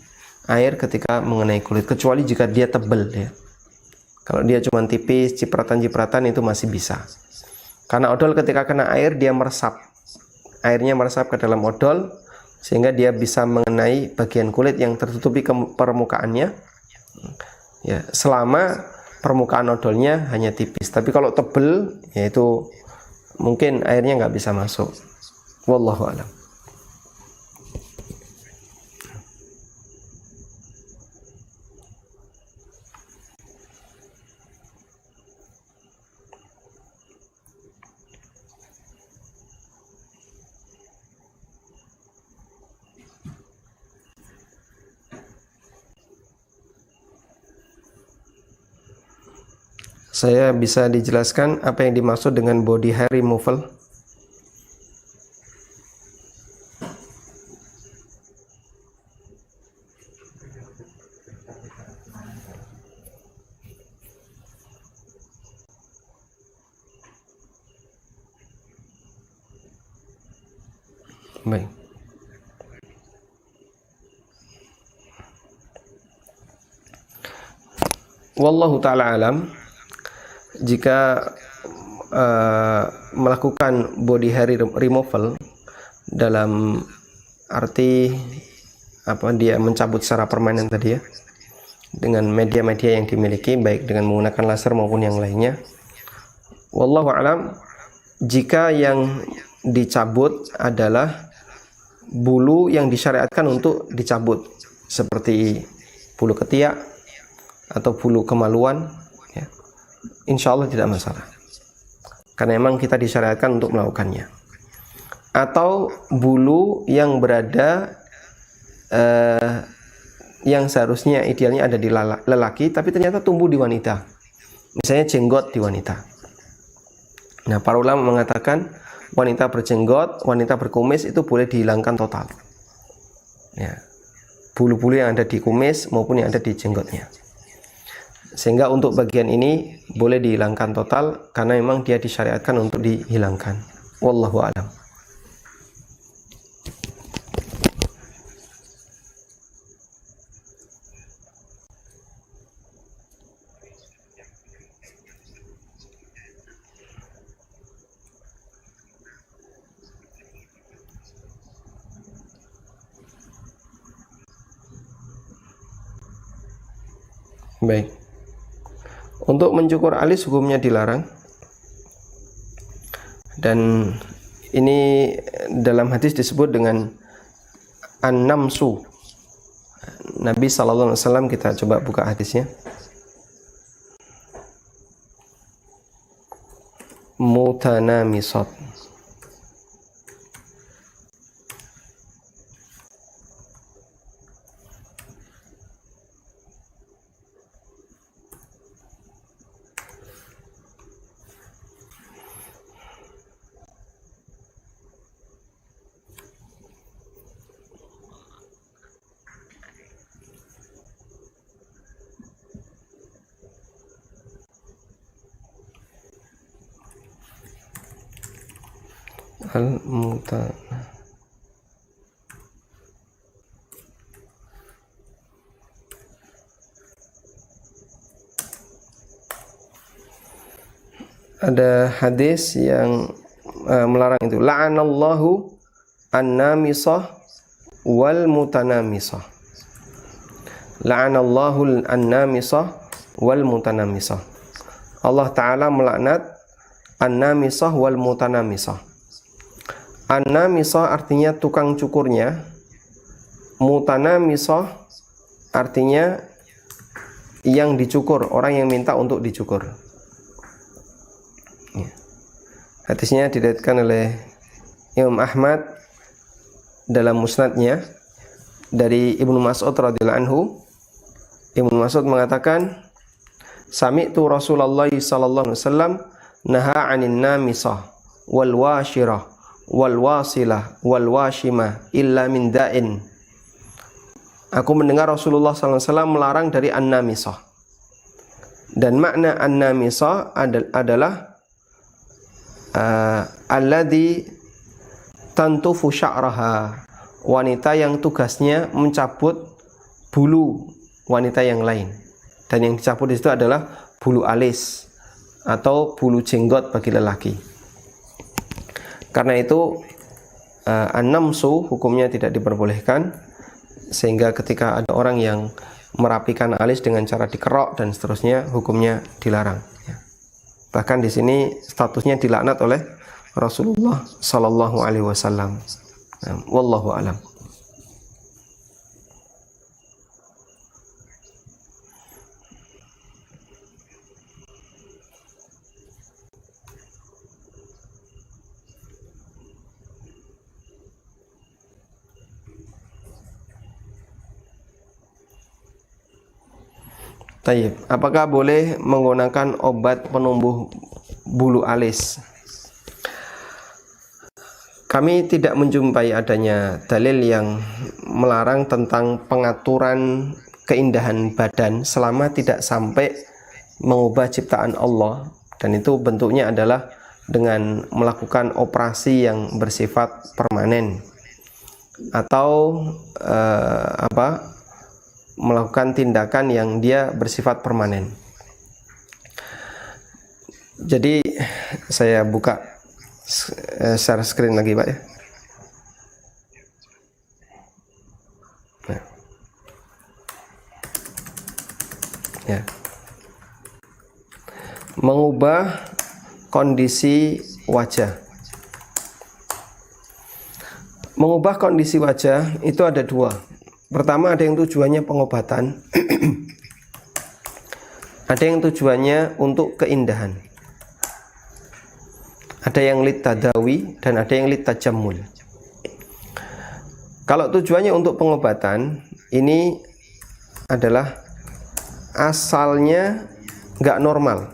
air ketika mengenai kulit, kecuali jika dia tebal, ya. Kalau dia cuma tipis, cipratan-cipratan, itu masih bisa. Karena odol ketika kena air, dia meresap, airnya meresap ke dalam odol, sehingga dia bisa mengenai bagian kulit yang tertutupi ke permukaannya, ya, selama permukaan odolnya hanya tipis. Tapi kalau tebel, yaitu mungkin airnya nggak bisa masuk. Wallahu a'lam. Saya bisa dijelaskan apa yang dimaksud dengan body hair removal? Baik. Wallahu ta'ala alam. Jika melakukan body hair removal dalam arti dia mencabut secara permanen tadi ya, dengan media-media yang dimiliki, baik dengan menggunakan laser maupun yang lainnya. Wallahu a'lam. Jika yang dicabut adalah bulu yang disyariatkan untuk dicabut, seperti bulu ketiak atau bulu kemaluan, ya, insya Allah tidak masalah, karena memang kita disyariatkan untuk melakukannya. Atau bulu yang berada yang seharusnya idealnya ada di lelaki tapi ternyata tumbuh di wanita, misalnya jenggot di wanita. Nah, para ulama mengatakan wanita berjenggot, wanita berkumis itu boleh dihilangkan total, ya, bulu-bulu yang ada di kumis maupun yang ada di jenggotnya. Sehingga untuk bagian ini boleh dihilangkan total karena memang dia disyariatkan untuk dihilangkan. Wallahu a'lam. Baik. Untuk mencukur alis hukumnya dilarang. Dan ini dalam hadis disebut dengan an-namsu. Nabi SAW, kita coba buka hadisnya. Mutanamisat. Al-muta. Ada hadis yang melarang itu. La'anallahu an-namisah wal mutanamisah. La'anallahu an-namisah wal mutanamisah. Allah Ta'ala melaknat an-namisah wal mutanamisah. An-namisah artinya tukang cukurnya, mutanamisah artinya yang dicukur, orang yang minta untuk dicukur. Ya. Hadisnya diriwayatkan oleh Imam Ahmad dalam musnadnya dari Ibnu Mas'ud radhiyallahu anhu. Ibnu Mas'ud mengatakan, sami'tu Rasulullah sallallahu alaihi wasallam naha 'anin namisah wal washirah wal wasilah wal washimah illa min da'in. Aku mendengar Rasulullah SAW melarang dari an-namisah. Dan makna an-namisah adalah alladhi tantufu sya'raha, wanita yang tugasnya mencabut bulu wanita yang lain. Dan yang dicabut di situ adalah bulu alis atau bulu jenggot bagi lelaki. Karena itu an-namsu hukumnya tidak diperbolehkan, sehingga ketika ada orang yang merapikan alis dengan cara dikerok dan seterusnya, hukumnya dilarang. Bahkan di sini statusnya dilaknat oleh Rasulullah Sallallahu Alaihi Wasallam. Wallahu a'lam. Tayyib. Apakah boleh menggunakan obat penumbuh bulu alis? Kami tidak menjumpai adanya dalil yang melarang tentang pengaturan keindahan badan selama tidak sampai mengubah ciptaan Allah, dan itu bentuknya adalah dengan melakukan operasi yang bersifat permanen atau melakukan tindakan yang dia bersifat permanen. Jadi saya buka share screen lagi, Pak, ya. Nah. Ya. Mengubah kondisi wajah. Mengubah kondisi wajah itu ada dua. Pertama, ada yang tujuannya pengobatan. Ada yang tujuannya untuk keindahan. Ada yang litadawi dan ada yang litajammul. Kalau tujuannya untuk pengobatan, ini adalah asalnya nggak normal,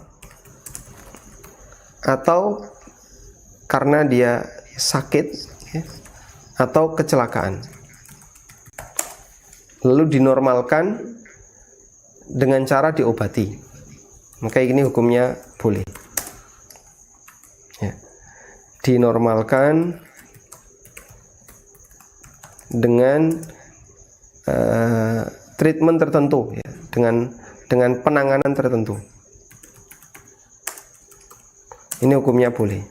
atau karena dia sakit, ya, atau kecelakaan, lalu dinormalkan dengan cara diobati, maka ini hukumnya boleh. Ya. Dinormalkan dengan treatment tertentu, ya, dengan penanganan tertentu. Ini hukumnya boleh.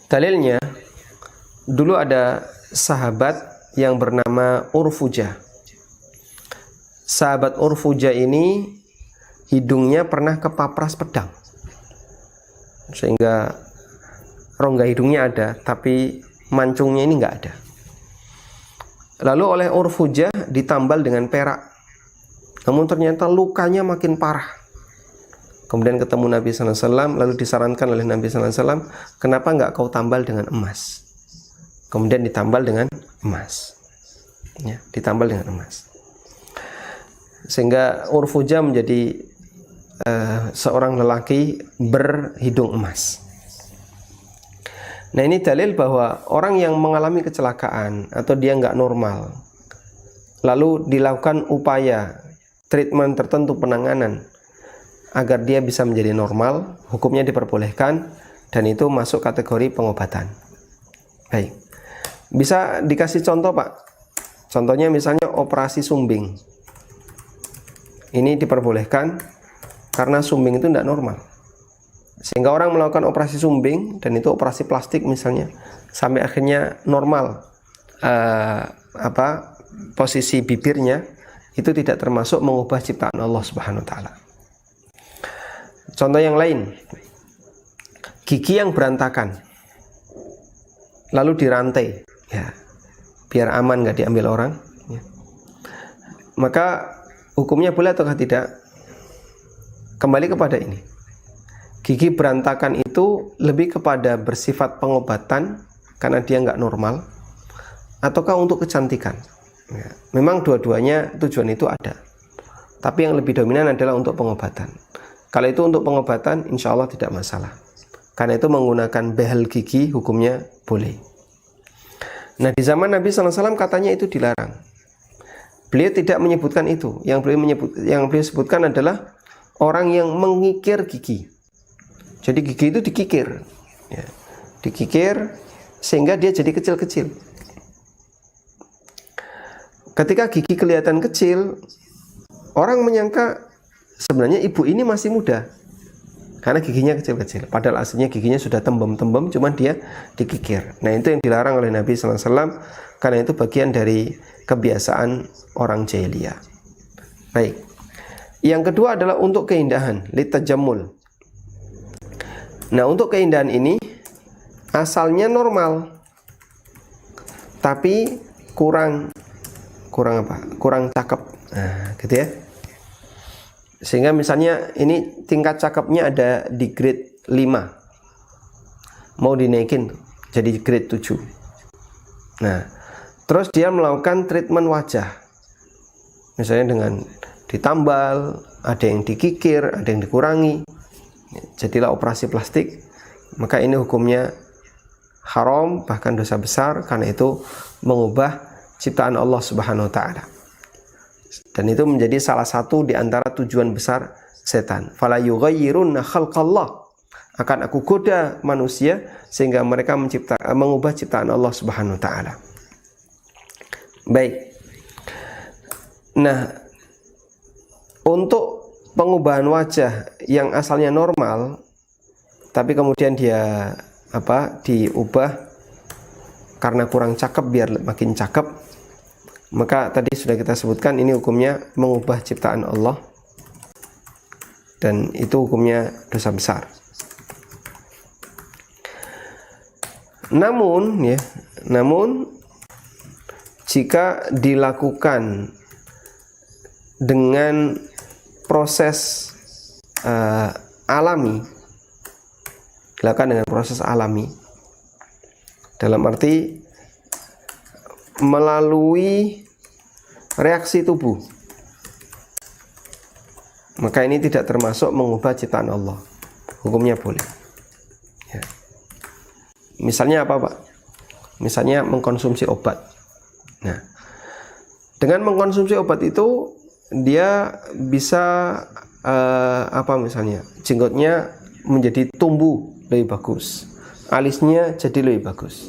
Dalilnya, dulu ada sahabat yang bernama Urfujah. Sahabat Urfujah ini hidungnya pernah kepapras pedang, sehingga rongga hidungnya ada, tapi mancungnya ini nggak ada. Lalu oleh Urfujah ditambal dengan perak, namun ternyata lukanya makin parah. Kemudian ketemu Nabi Sallallahu Alaihi Wasallam, lalu disarankan oleh Nabi Sallallahu Alaihi Wasallam, kenapa nggak kau tambal dengan emas? Kemudian ditambal dengan emas, ya, ditambal dengan emas, sehingga Urfujah menjadi seorang lelaki berhidung emas. Nah, ini dalil bahwa orang yang mengalami kecelakaan atau dia nggak normal, lalu dilakukan upaya treatment tertentu, penanganan agar dia bisa menjadi normal, hukumnya diperbolehkan, dan itu masuk kategori pengobatan. Baik, bisa dikasih contoh, Pak? Contohnya misalnya operasi sumbing. Ini diperbolehkan karena sumbing itu tidak normal, sehingga orang melakukan operasi sumbing, dan itu operasi plastik misalnya, sampai akhirnya normal posisi bibirnya, itu tidak termasuk mengubah ciptaan Allah Subhanahu wa taala. Contoh yang lain, gigi yang berantakan lalu dirantai, ya, biar aman nggak diambil orang, ya, maka hukumnya boleh ataukah tidak? Kembali kepada ini, gigi berantakan itu lebih kepada bersifat pengobatan karena dia nggak normal, ataukah untuk kecantikan? Ya, memang dua-duanya tujuan itu ada, tapi yang lebih dominan adalah untuk pengobatan. Kalau itu untuk pengobatan, insya Allah tidak masalah, karena itu menggunakan behel gigi hukumnya boleh. Nah, di zaman Nabi SAW katanya itu dilarang. Beliau tidak menyebutkan itu. Yang beliau sebutkan adalah orang yang mengikir gigi. Jadi gigi itu dikikir, ya, dikikir sehingga dia jadi kecil-kecil. Ketika gigi kelihatan kecil, orang menyangka sebenarnya ibu ini masih muda, karena giginya kecil-kecil. Padahal aslinya giginya sudah tembem-tembem, cuman dia dikikir. Nah, itu yang dilarang oleh Nabi sallallahu alaihi wasallam karena itu bagian dari kebiasaan orang jahiliyah. Baik. Yang kedua adalah untuk keindahan, litajammul. Nah, untuk keindahan ini asalnya normal, tapi kurang apa? Kurang cakep. Nah, gitu ya. Sehingga misalnya ini tingkat cakepnya ada di grade 5. Mau dinaikin jadi grade 7. Nah, terus dia melakukan treatment wajah. Misalnya dengan ditambal, ada yang dikikir, ada yang dikurangi. Jadilah operasi plastik. Maka ini hukumnya haram, bahkan dosa besar, karena itu mengubah ciptaan Allah Subhanahu wa taala. Dan itu menjadi salah satu di antara tujuan besar setan. Fala yughayyirunna khalqallah. Akan aku goda manusia sehingga mereka mengubah ciptaan Allah Subhanahu wa taala. Baik. Nah, untuk pengubahan wajah yang asalnya normal tapi kemudian dia diubah karena kurang cakep biar makin cakep, maka tadi sudah kita sebutkan ini hukumnya mengubah ciptaan Allah dan itu hukumnya dosa besar. Namun jika dilakukan dengan proses alami, dilakukan dengan proses alami dalam arti melalui reaksi tubuh, maka ini tidak termasuk mengubah ciptaan Allah. Hukumnya boleh ya. Misalnya apa Pak? Misalnya mengkonsumsi obat. Nah, dengan mengkonsumsi obat itu dia bisa misalnya jenggotnya menjadi tumbuh lebih bagus, alisnya jadi lebih bagus.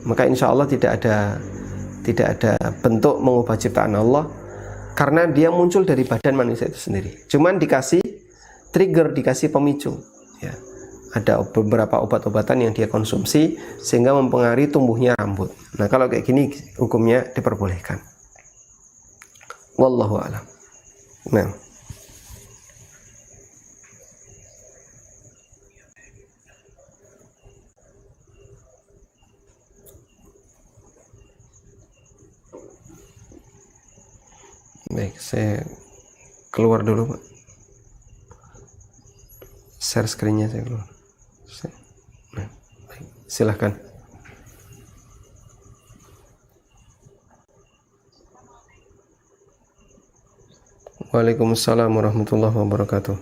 Maka insya Allah tidak ada bentuk mengubah ciptaan Allah karena dia muncul dari badan manusia itu sendiri. Cuman dikasih trigger, dikasih pemicu ya. Ada beberapa obat-obatan yang dia konsumsi sehingga mempengaruhi tumbuhnya rambut. Nah, kalau kayak gini hukumnya diperbolehkan. Wallahu a'lam. Nah, baik, saya keluar dulu Pak. Share screen-nya saya keluar. Nah, baik, silahkan. Waalaikumsalam warahmatullahi wabarakatuh.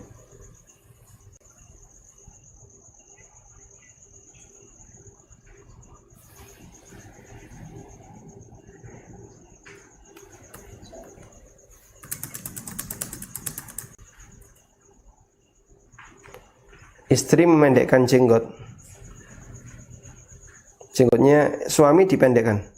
Istri memendekkan jenggot. Jenggotnya suami dipendekkan.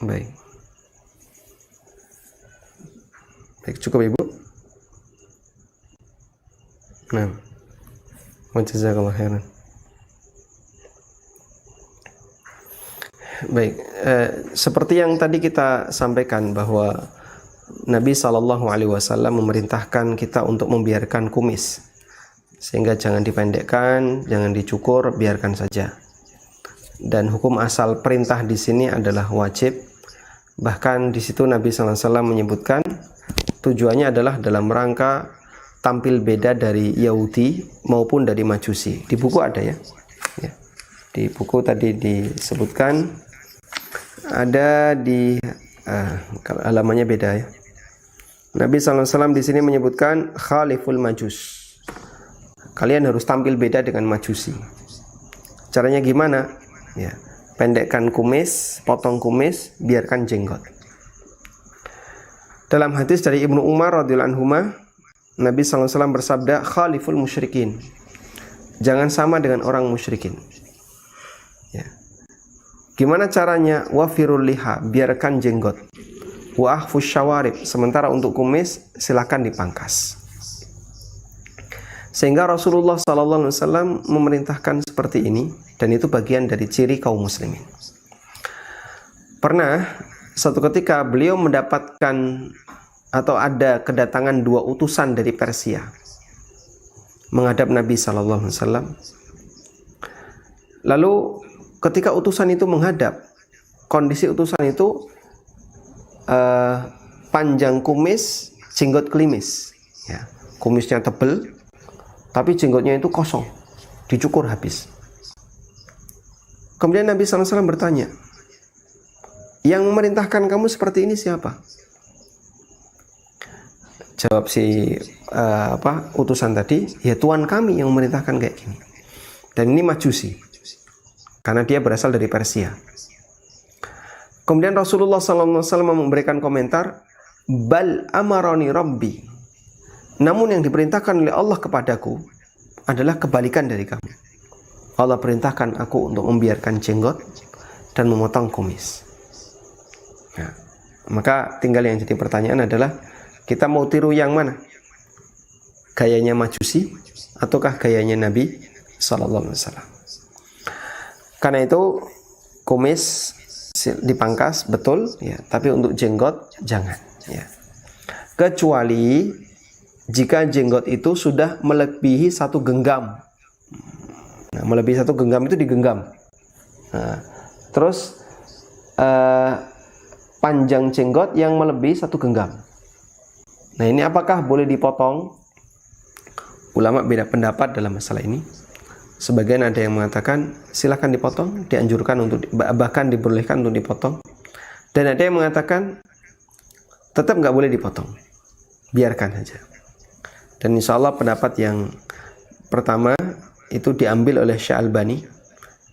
Baik. Baik, cukup Ibu. Nah, jazakallahu khairan. Baik, seperti yang tadi kita sampaikan bahwa Nabi SAW memerintahkan kita untuk membiarkan kumis, sehingga jangan dipendekkan, jangan dicukur, biarkan saja. Dan hukum asal perintah di sini adalah wajib. Bahkan di situ Nabi SAW menyebutkan tujuannya adalah dalam rangka tampil beda dari Yahudi maupun dari Majusi. Di buku ada ya. Di buku tadi disebutkan ada di halamannya beda ya. Nabi SAW di sini menyebutkan khaliful majus. Kalian harus tampil beda dengan Majusi. Caranya gimana? Ya, pendekkan kumis, potong kumis, biarkan jenggot. Dalam hadis dari Ibnu Umar radhiyallahu anhu, Nabi SAW bersabda, khaliful musyrikin, jangan sama dengan orang musyrikin. Ya. Gimana caranya? Wafirul liha, biarkan jenggot. Wa ahfus syawarib, sementara untuk kumis silakan dipangkas. Sehingga Rasulullah SAW memerintahkan seperti ini, dan itu bagian dari ciri kaum muslimin. Pernah suatu ketika beliau mendapatkan atau ada kedatangan 2 utusan dari Persia menghadap Nabi SAW. Lalu ketika utusan itu menghadap, kondisi utusan itu panjang kumis, jenggot klimis. Ya, kumisnya tebal, tapi jenggotnya itu kosong, dicukur habis. Kemudian Nabi SAW bertanya, yang memerintahkan kamu seperti ini siapa? Jawab si utusan tadi, ya Tuhan kami yang memerintahkan kayak gini. Dan ini Majusi, karena dia berasal dari Persia. Kemudian Rasulullah SAW memberikan komentar, bal amarani rabbi, namun yang diperintahkan oleh Allah kepadaku adalah kebalikan dari kamu. Allah perintahkan aku untuk membiarkan jenggot dan memotong kumis. Nah, maka tinggal yang jadi pertanyaan adalah, kita mau tiru yang mana? Gayanya Majusi ataukah gayanya Nabi SAW? Karena itu kumis dipangkas betul, ya, tapi untuk jenggot jangan. Ya. Kecuali jika jenggot itu sudah melebihi 1 genggam. Nah, melebihi 1 genggam itu digenggam. Nah, terus panjang jenggot yang melebihi 1 genggam. Nah, ini apakah boleh dipotong? Ulama beda pendapat dalam masalah ini. Sebagian ada yang mengatakan silakan dipotong, dianjurkan untuk, bahkan dibolehkan untuk dipotong. Dan ada yang mengatakan tetap nggak boleh dipotong, biarkan saja. Dan insya Allah pendapat yang pertama itu diambil oleh Syekh Albani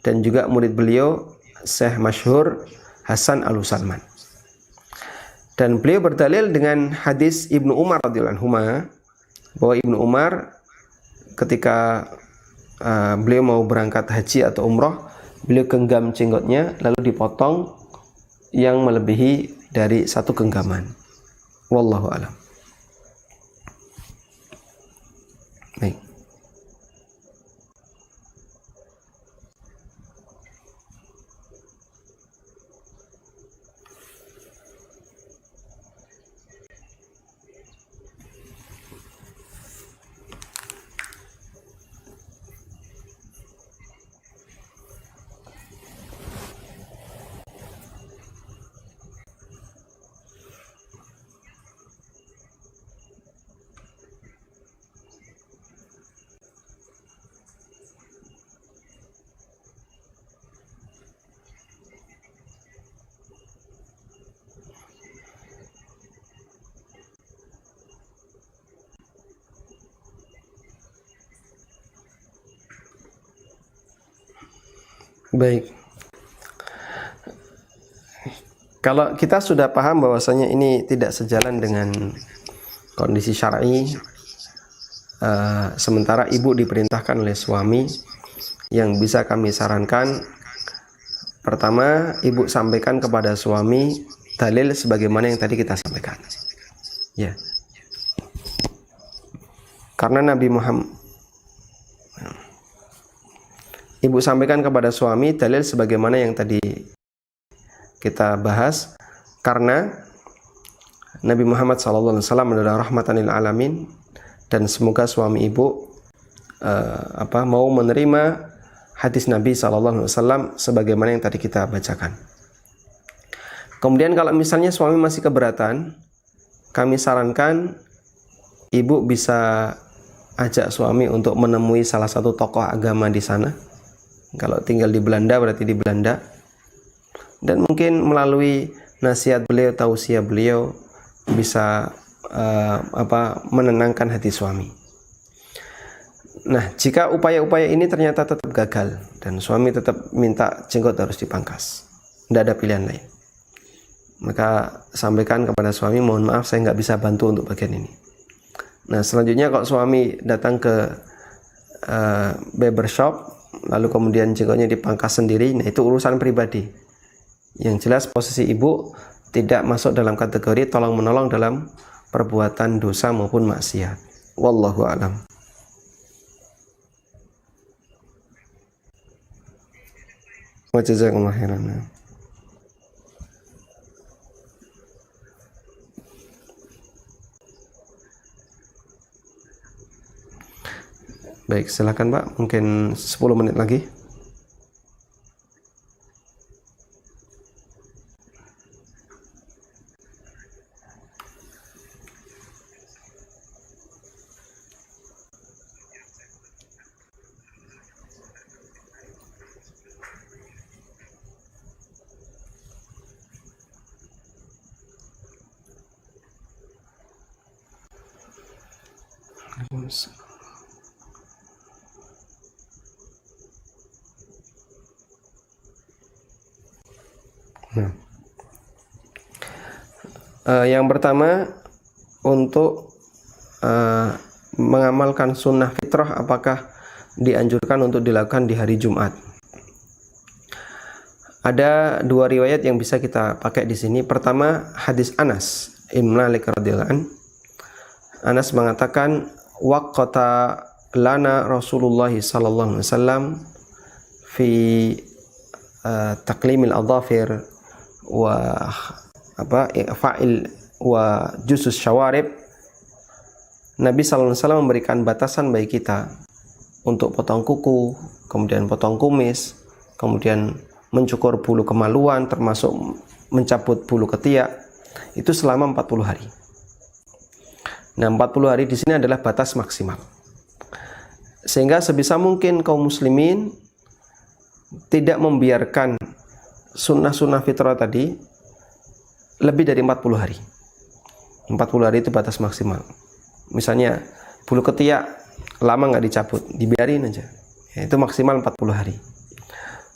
dan juga murid beliau Syekh Masyhur Hasan Al-Salman. Dan beliau berdalil dengan hadis Ibnu Umar radhiyallahu anhu, bahwa Ibnu Umar ketika beliau mau berangkat haji atau umroh, beliau genggam jenggotnya lalu dipotong yang melebihi dari 1 genggaman. Wallahu a'lam. Baik. Baik. Kalau kita sudah paham bahwasanya ini tidak sejalan dengan kondisi syar'i, sementara ibu diperintahkan oleh suami, yang bisa kami sarankan, pertama, ibu sampaikan kepada suami dalil sebagaimana yang tadi kita sampaikan. Ya. Karena Nabi Muhammad, ibu sampaikan kepada suami dalil sebagaimana yang tadi kita bahas, karena Nabi Muhammad SAW adalah rahmatan lil alamin, dan semoga suami ibu mau menerima hadis Nabi SAW sebagaimana yang tadi kita bacakan. Kemudian kalau misalnya suami masih keberatan, kami sarankan ibu bisa ajak suami untuk menemui salah satu tokoh agama di sana. Kalau tinggal di Belanda berarti di Belanda, dan mungkin melalui nasihat beliau, tausiah beliau bisa menenangkan hati suami. Nah, jika upaya-upaya ini ternyata tetap gagal dan suami tetap minta jenggot harus dipangkas, tidak ada pilihan lain, maka sampaikan kepada suami, mohon maaf saya nggak bisa bantu untuk bagian ini. Nah, selanjutnya kalau suami datang ke barbershop lalu kemudian jenggotnya dipangkas sendiri, nah itu urusan pribadi. Yang jelas posisi ibu tidak masuk dalam kategori tolong menolong dalam perbuatan dosa maupun maksiat. Wallahu a'lam. Wa jazakumullahu khairan. Baik, silakan Pak, mungkin 10 menit lagi. Nah, yang pertama untuk mengamalkan sunnah fitrah, apakah dianjurkan untuk dilakukan di hari Jumat? Ada dua riwayat yang bisa kita pakai di sini. Pertama, hadis Anas Ibn Malik radhiyallahu anhu. Anas mengatakan, waqata lana Rasulullah sallallahu alaihi wasallam fi taklimil adhafir wa fa'il wa jusus syawarib. Nabi sallallahu alaihi wasallam memberikan batasan bagi kita untuk potong kuku, kemudian potong kumis, kemudian mencukur bulu kemaluan, termasuk mencabut bulu ketiak, itu selama 40 hari. Nah, 40 hari di sini adalah batas maksimal. Sehingga sebisa mungkin kaum muslimin tidak membiarkan sunnah-sunnah fitrah tadi lebih dari 40 hari. 40 hari itu batas maksimal. Misalnya bulu ketiak lama nggak dicabut, dibiarin aja. Ya, itu maksimal 40 hari.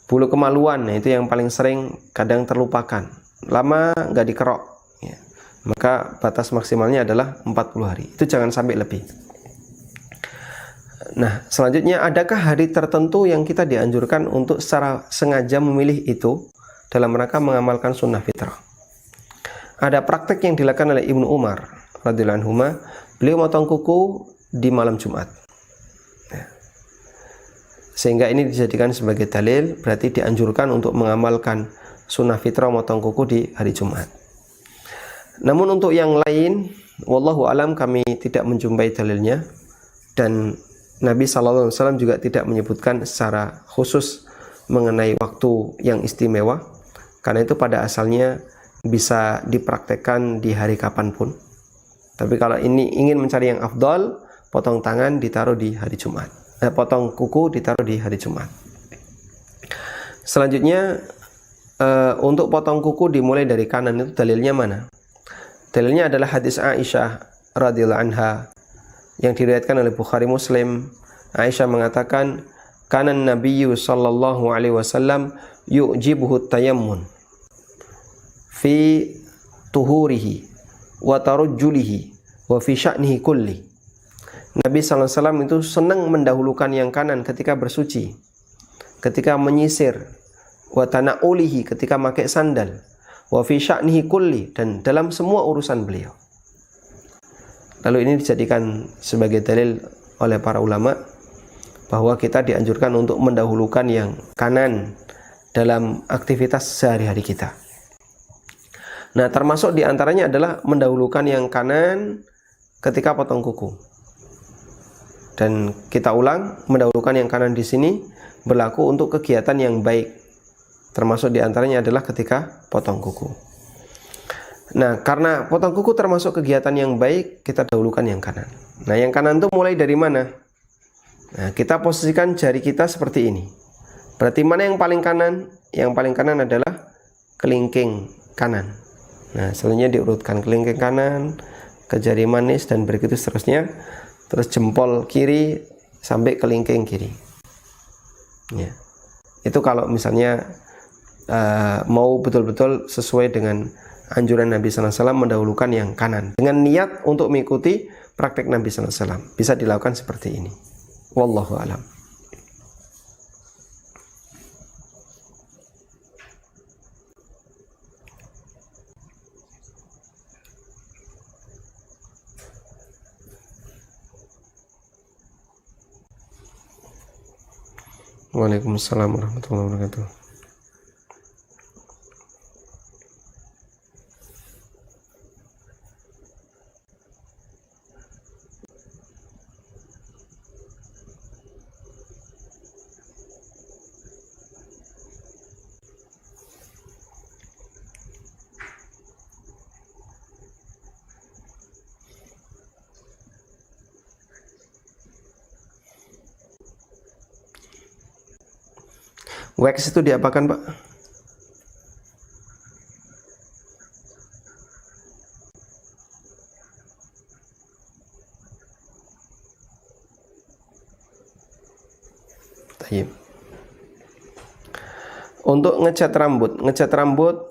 Bulu kemaluan, nah itu yang paling sering kadang terlupakan. Lama nggak dikerok, ya, maka batas maksimalnya adalah 40 hari. Itu jangan sampai lebih. Nah, selanjutnya, adakah hari tertentu yang kita dianjurkan untuk secara sengaja memilih itu dalam rangka mengamalkan sunnah fitrah? Ada praktek yang dilakukan oleh Ibnu Umar radhiyallahu anhu. Beliau motong kuku di malam Jumat. Sehingga ini dijadikan sebagai dalil, berarti dianjurkan untuk mengamalkan sunnah fitrah motong kuku di hari Jumat. Namun untuk yang lain, wallahu alam, kami tidak menjumpai dalilnya, dan Nabi SAW juga tidak menyebutkan secara khusus mengenai waktu yang istimewa, karena itu pada asalnya bisa dipraktekkan di hari kapanpun. Tapi kalau ini ingin mencari yang afdal, potong tangan ditaruh di hari Jumat, potong kuku ditaruh di hari Jumat. Selanjutnya, untuk potong kuku dimulai dari kanan, itu dalilnya mana? Dalilnya adalah hadis Aisyah radhiyallahu anha yang diriwayatkan oleh Bukhari Muslim. Aisyah mengatakan, kana Nabiyyu sallallahu alaihi wasallam yu'jibuhu tayammun fi tuhurihi wa tarajjulihi wa fi sya'nihi kulli. Nabi sallallahu alaihi wasallam itu senang mendahulukan yang kanan ketika bersuci, ketika menyisir, wa tanaulihi ketika pakai sandal, wa fi sya'nihi kulli, dan dalam semua urusan beliau. Lalu ini dijadikan sebagai dalil oleh para ulama bahwa kita dianjurkan untuk mendahulukan yang kanan dalam aktivitas sehari-hari kita. Nah, termasuk diantaranya adalah mendahulukan yang kanan ketika potong kuku. Dan kita ulang, mendahulukan yang kanan di sini berlaku untuk kegiatan yang baik. Termasuk diantaranya adalah ketika potong kuku. Nah, karena potong kuku termasuk kegiatan yang baik, kita dahulukan yang kanan. Nah, yang kanan itu mulai dari mana? Nah, kita posisikan jari kita seperti ini. Berarti mana yang paling kanan? Yang paling kanan adalah kelingking kanan. Nah, selanjutnya diurutkan kelingking kanan ke jari manis dan begitu seterusnya. Terus jempol kiri sampai kelingking kiri. Ya. Itu kalau misalnya mau betul-betul sesuai dengan anjuran Nabi sallallahu alaihi wasallam mendahulukan yang kanan dengan niat untuk mengikuti praktek Nabi sallallahu alaihi wasallam. Bisa dilakukan seperti ini. Wallahu a'lam. Waalaikumsalam warahmatullahi wabarakatuh. Wax itu diapakan, Pak? Tayyib. Untuk ngecat rambut,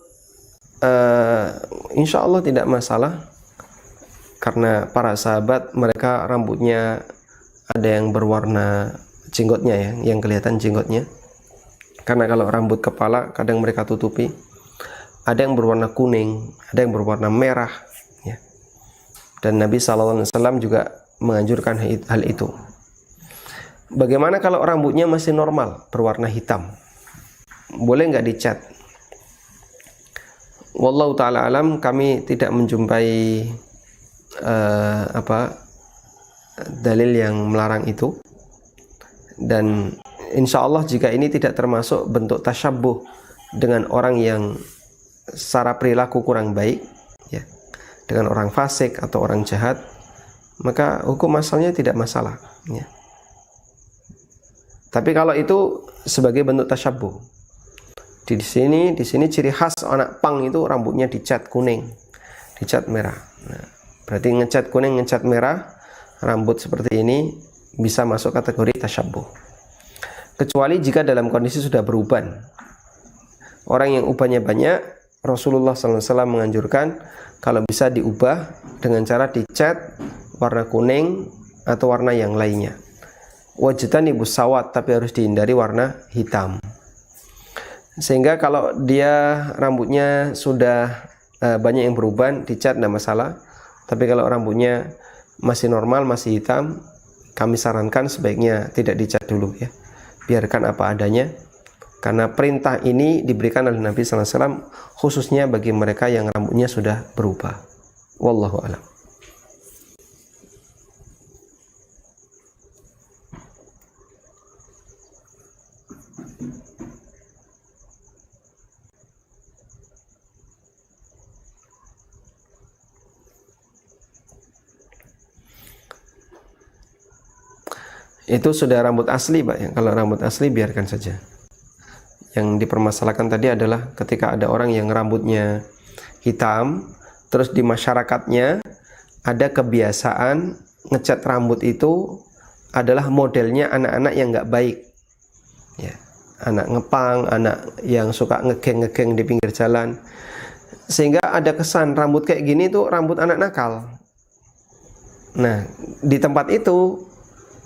insya Allah tidak masalah, karena para sahabat mereka rambutnya ada yang berwarna jenggotnya ya, yang kelihatan jenggotnya. Karena kalau rambut kepala kadang mereka tutupi, ada yang berwarna kuning, ada yang berwarna merah, ya. Dan Nabi SAW juga menganjurkan hal itu. Bagaimana kalau rambutnya masih normal, berwarna hitam? Boleh nggak dicat? Wallahu ta'ala alam, kami tidak menjumpai dalil yang melarang itu. Dan insya Allah jika ini tidak termasuk bentuk tasyabbuh dengan orang yang secara perilaku kurang baik, ya, dengan orang fasik atau orang jahat, maka hukum asalnya tidak masalah, ya. Tapi kalau itu sebagai bentuk tasyabbuh, di sini ciri khas anak pang itu rambutnya dicat kuning, dicat merah. Nah, berarti ngecat kuning, ngecat merah, rambut seperti ini bisa masuk kategori tasyabbuh. Kecuali jika dalam kondisi sudah beruban. Orang yang ubannya banyak, Rasulullah SAW menganjurkan kalau bisa diubah dengan cara dicat warna kuning atau warna yang lainnya. Wajtanibus sawat, tapi harus dihindari warna hitam. Sehingga kalau dia rambutnya sudah banyak yang beruban, dicat tidak masalah. Tapi kalau rambutnya masih normal, masih hitam, kami sarankan sebaiknya tidak dicat dulu, ya. Biarkan apa adanya, karena perintah ini diberikan oleh Nabi SAW khususnya bagi mereka yang rambutnya sudah berubah. Wallahu a'lam. Itu sudah rambut asli, Pak, ya. Kalau rambut asli biarkan saja. Yang dipermasalahkan tadi adalah ketika ada orang yang rambutnya hitam, terus di masyarakatnya ada kebiasaan ngecat rambut itu adalah modelnya anak-anak yang nggak baik, ya. Anak ngepang, anak yang suka ngegeng-ngegeng di pinggir jalan, sehingga ada kesan rambut kayak gini tuh rambut anak nakal. Nah, di tempat itu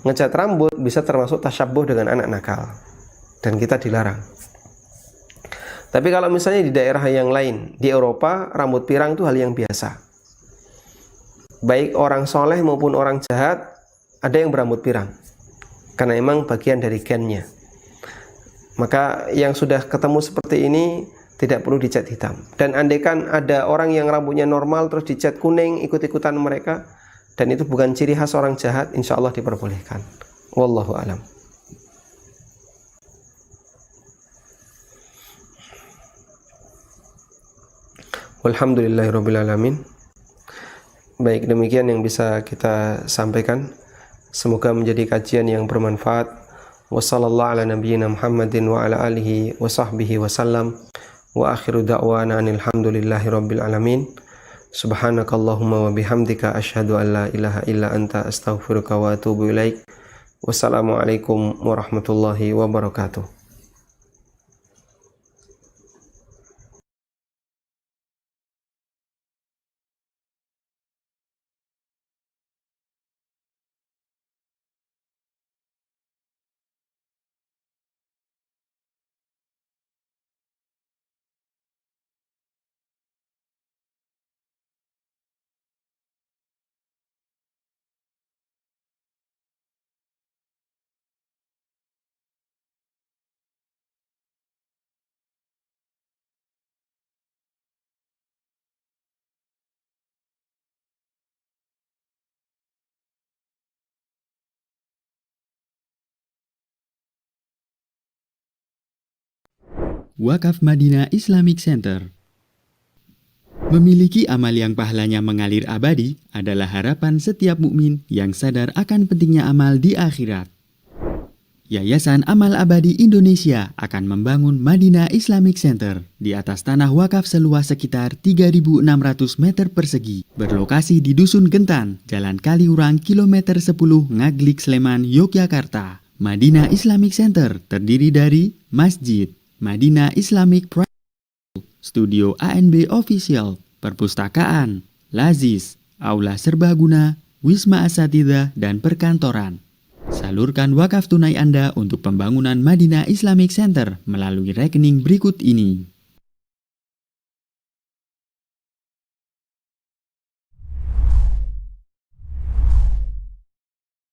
ngecat rambut bisa termasuk tasyabbuh dengan anak nakal, dan kita dilarang. Tapi kalau misalnya di daerah yang lain, di Eropa, rambut pirang itu hal yang biasa. Baik orang soleh maupun orang jahat, ada yang berambut pirang, karena emang bagian dari gennya. Maka yang sudah ketemu seperti ini tidak perlu dicat hitam. Dan andaikan ada orang yang rambutnya normal terus dicat kuning, ikut-ikutan mereka, dan itu bukan ciri khas orang jahat, insya Allah diperbolehkan. Wallahu a'lam. Walhamdulillahirabbil alamin. Baik, demikian yang bisa kita sampaikan. Semoga menjadi kajian yang bermanfaat. Wassallallahu ala nabiyyina Muhammadin wa ala alihi wa sahbihi wasallam. Wa akhiru da'wana alhamdulillahirabbil alamin. Subhanakallahumma wa bihamdika asyhadu an la ilaha illa anta astaghfiruka wa atubu ilaik. Wassalamualaikum warahmatullahi wabarakatuh. Wakaf Madinah Islamic Center memiliki amal yang pahalanya mengalir abadi adalah harapan setiap mukmin yang sadar akan pentingnya amal di akhirat. Yayasan Amal Abadi Indonesia akan membangun Madinah Islamic Center di atas tanah wakaf seluas sekitar 3.600 meter persegi, berlokasi di Dusun Gentan, Jalan Kaliurang, kilometer 10, Ngaglik, Sleman, Yogyakarta. Madinah Islamic Center terdiri dari masjid, Madinah Islamic Private, studio ANB Official, perpustakaan, lazis, aula serbaguna, wisma asatidzah, dan perkantoran. Salurkan wakaf tunai Anda untuk pembangunan Madinah Islamic Center melalui rekening berikut ini.